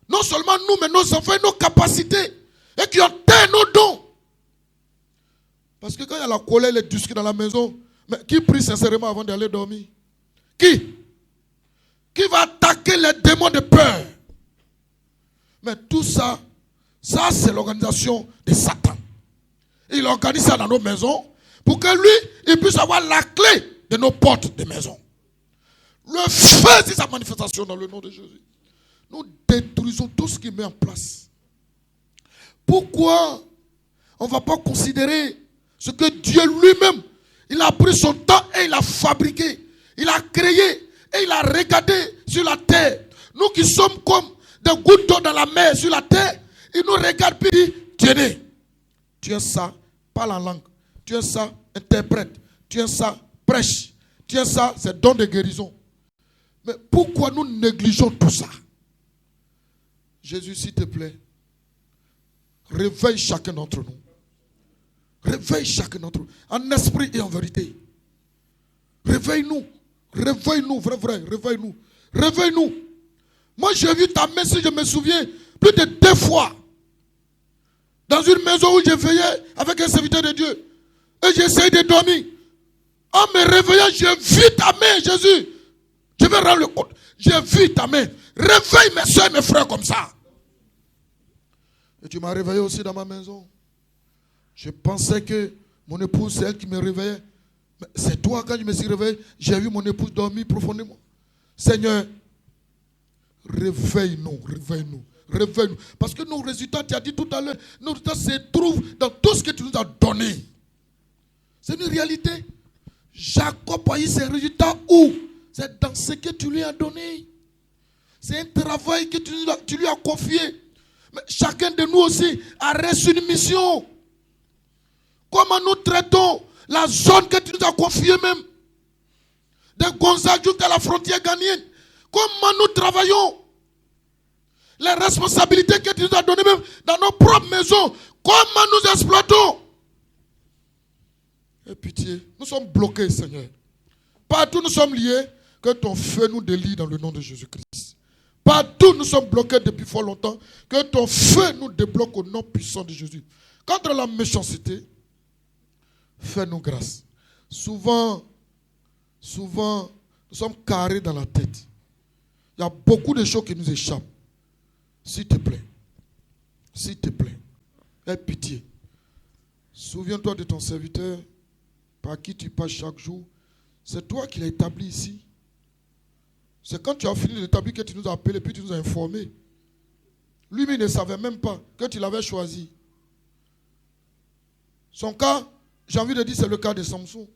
non seulement nous, mais nos enfants et nos capacités. Et qui enterrent nos dons. Parce que quand il y a la colère et les discours dans la maison, mais qui prie sincèrement avant d'aller dormir? Qui va attaquer les démons de peur? Mais tout ça, c'est l'organisation de Satan. Il organise ça dans nos maisons pour que lui, il puisse avoir la clé de nos portes de maison. Le feu, c'est sa manifestation dans le nom de Jésus. Nous détruisons tout ce qu'il met en place. Pourquoi on ne va pas considérer ce que Dieu lui-même, il a pris son temps et il a fabriqué, il a créé et il a regardé sur la terre. Nous qui sommes comme des gouttes d'eau dans la mer sur la terre, il nous regarde et dit, tenez, tu es ça, parle en langue, tu es ça, interprète, tu es ça, prêche, tu es ça, c'est don de guérison. Mais pourquoi nous négligeons tout ça? Jésus, s'il te plaît, réveille chacun d'entre nous. Réveille chacun d'entre nous, en esprit et en vérité. Réveille-nous, réveille-nous, vrai, réveille-nous, réveille-nous. Moi, j'ai vu ta main, si je me souviens, plus de 2 fois. Dans une maison où je veillais avec un serviteur de Dieu. Et j'essayais de dormir. En me réveillant, j'ai vu ta main, Jésus. Je vais rendre le compte. J'ai vu ta main. Réveille mes soeurs et mes frères comme ça. Et tu m'as réveillé aussi dans ma maison. Je pensais que mon épouse, c'est elle qui me réveillait. Mais c'est toi, quand je me suis réveillé, j'ai vu mon épouse dormir profondément. Seigneur, réveille-nous, réveille-nous, réveille-nous. Parce que nos résultats, tu as dit tout à l'heure, nos résultats se trouvent dans tout ce que tu nous as donné. C'est une réalité. Jacob a eu ses résultats où? C'est dans ce que tu lui as donné. C'est un travail que tu lui as confié. Mais chacun de nous aussi a reçu une mission. Comment nous traitons la zone que tu nous as confiée même. De Gonzague jusqu'à la frontière ghanéenne. Comment nous travaillons. Les responsabilités que tu nous as données même dans nos propres maisons. Comment nous exploitons. Et pitié, nous sommes bloqués, Seigneur. Partout nous sommes liés. Que ton feu nous délie dans le nom de Jésus-Christ. Partout nous sommes bloqués depuis fort longtemps. Que ton feu nous débloque au nom puissant de Jésus. Contre la méchanceté, fais-nous grâce. Souvent, nous sommes carrés dans la tête. Il y a beaucoup de choses qui nous échappent. S'il te plaît, aie pitié. Souviens-toi de ton serviteur par qui tu passes chaque jour. C'est toi qui l'as établi ici. C'est quand tu as fini d'établir que tu nous as appelés, puis tu nous as informés. Lui-même ne savait même pas que tu l'avais choisi. Son cas, j'ai envie de dire, c'est le cas de Samson.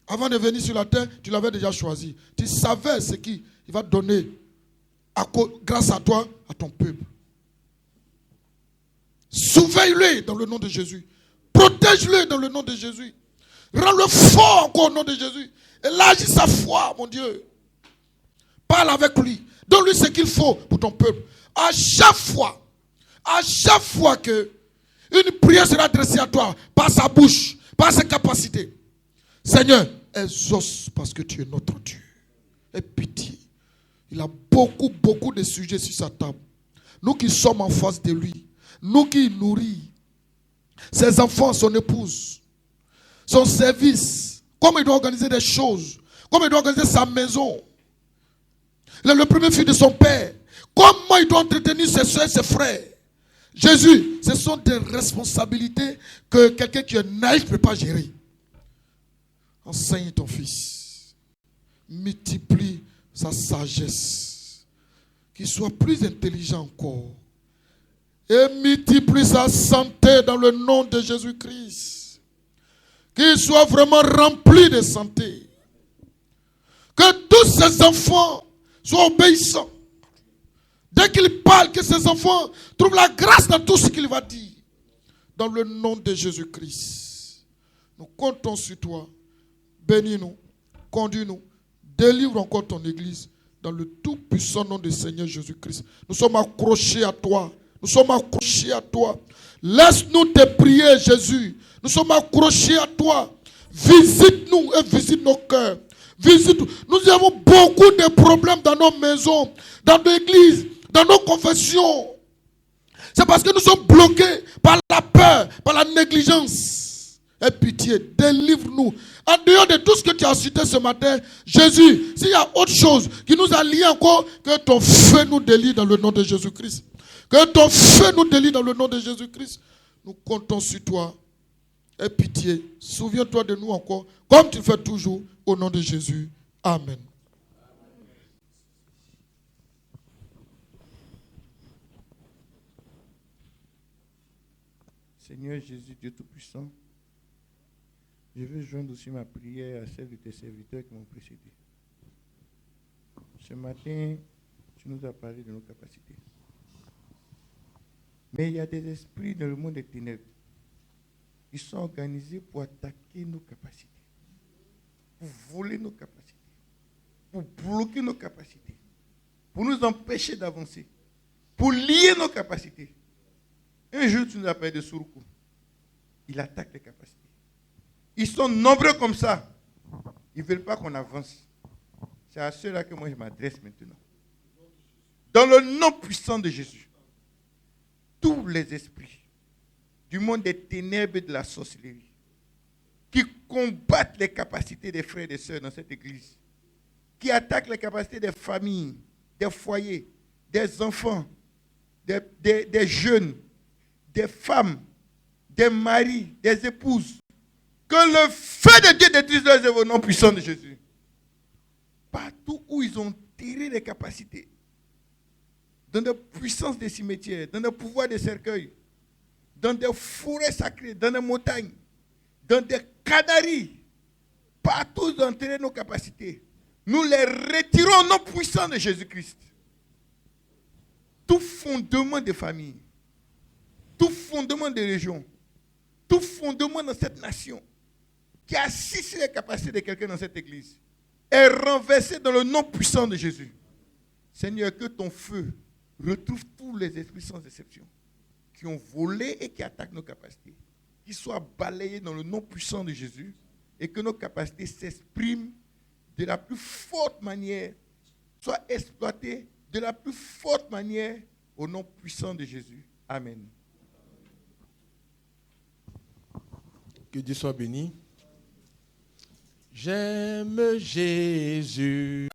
Avant de venir sur la terre, tu l'avais déjà choisi. Tu savais ce qu'il va donner grâce à toi, à ton peuple. Surveille-le dans le nom de Jésus. Protège-le dans le nom de Jésus. Rends-le fort encore au nom de Jésus. Élargis sa foi, mon Dieu. Parle avec lui. Donne-lui ce qu'il faut pour ton peuple. À chaque fois que une prière sera adressée à toi, par sa bouche, par ses capacités, Seigneur, exauce parce que tu es notre Dieu. Aie pitié. Il a beaucoup de sujets sur sa table. Nous qui sommes en face de lui, nous qui nourrit ses enfants, son épouse, son service, comment il doit organiser des choses, comment il doit organiser sa maison. Il est le premier fils de son père. Comment il doit entretenir ses soeurs et ses frères. Jésus, ce sont des responsabilités que quelqu'un qui est naïf ne peut pas gérer. Enseigne ton fils. Multiplie sa sagesse. Qu'il soit plus intelligent encore. Et multiplie sa santé dans le nom de Jésus-Christ. Qu'il soit vraiment rempli de santé. Que tous ses enfants soient obéissants. Dès qu'il parle, que ses enfants trouvent la grâce dans tout ce qu'il va dire. Dans le nom de Jésus-Christ. Nous comptons sur toi. Bénis-nous, conduis-nous, délivre encore ton Église dans le tout-puissant nom du Seigneur Jésus-Christ. Nous sommes accrochés à toi. Nous sommes accrochés à toi. Laisse-nous te prier, Jésus. Nous sommes accrochés à toi. Visite-nous et visite nos cœurs. Visite-nous. Nous avons beaucoup de problèmes dans nos maisons, dans nos églises, dans nos confessions. C'est parce que nous sommes bloqués par la peur, par la négligence. Aie pitié, délivre-nous. En dehors de tout ce que tu as cité ce matin, Jésus, s'il y a autre chose qui nous a liés encore, que ton feu nous délie dans le nom de Jésus-Christ. Que ton feu nous délie dans le nom de Jésus-Christ. Nous comptons sur toi. Aie pitié. Souviens-toi de nous encore, comme tu le fais toujours, au nom de Jésus. Amen. Seigneur Jésus, Dieu Tout-Puissant, je veux joindre aussi ma prière à celle de tes serviteurs qui m'ont précédé. Ce matin, tu nous as parlé de nos capacités. Mais il y a des esprits dans le monde des ténèbres qui sont organisés pour attaquer nos capacités, pour voler nos capacités, pour bloquer nos capacités, pour nous empêcher d'avancer, pour lier nos capacités. Un jour, tu nous as parlé de Suruku. Il attaque les capacités. Ils sont nombreux comme ça. Ils ne veulent pas qu'on avance. C'est à ceux-là que moi je m'adresse maintenant. Dans le nom puissant de Jésus, tous les esprits du monde des ténèbres et de la sorcellerie qui combattent les capacités des frères et des sœurs dans cette église, qui attaquent les capacités des familles, des foyers, des enfants, des jeunes, des femmes, des maris, des épouses, que le feu de Dieu détruise leurs œuvres au nom puissant de Jésus. Partout où ils ont tiré les capacités, dans des puissances des cimetières, dans des pouvoirs des cercueils, dans des forêts sacrées, dans des montagnes, dans des canaries, partout où ils ont enterré nos capacités, nous les retirons au nom puissant de Jésus-Christ. Tout fondement des familles, tout fondement des régions, tout fondement dans cette nation qui a assis sur les capacités de quelqu'un dans cette église est renversé dans le nom puissant de Jésus. Seigneur, que ton feu retrouve tous les esprits sans exception qui ont volé et qui attaquent nos capacités, qu'ils soient balayés dans le nom puissant de Jésus et que nos capacités s'expriment de la plus forte manière, soient exploitées de la plus forte manière au nom puissant de Jésus. Amen. Que Dieu soit béni. J'aime Jésus.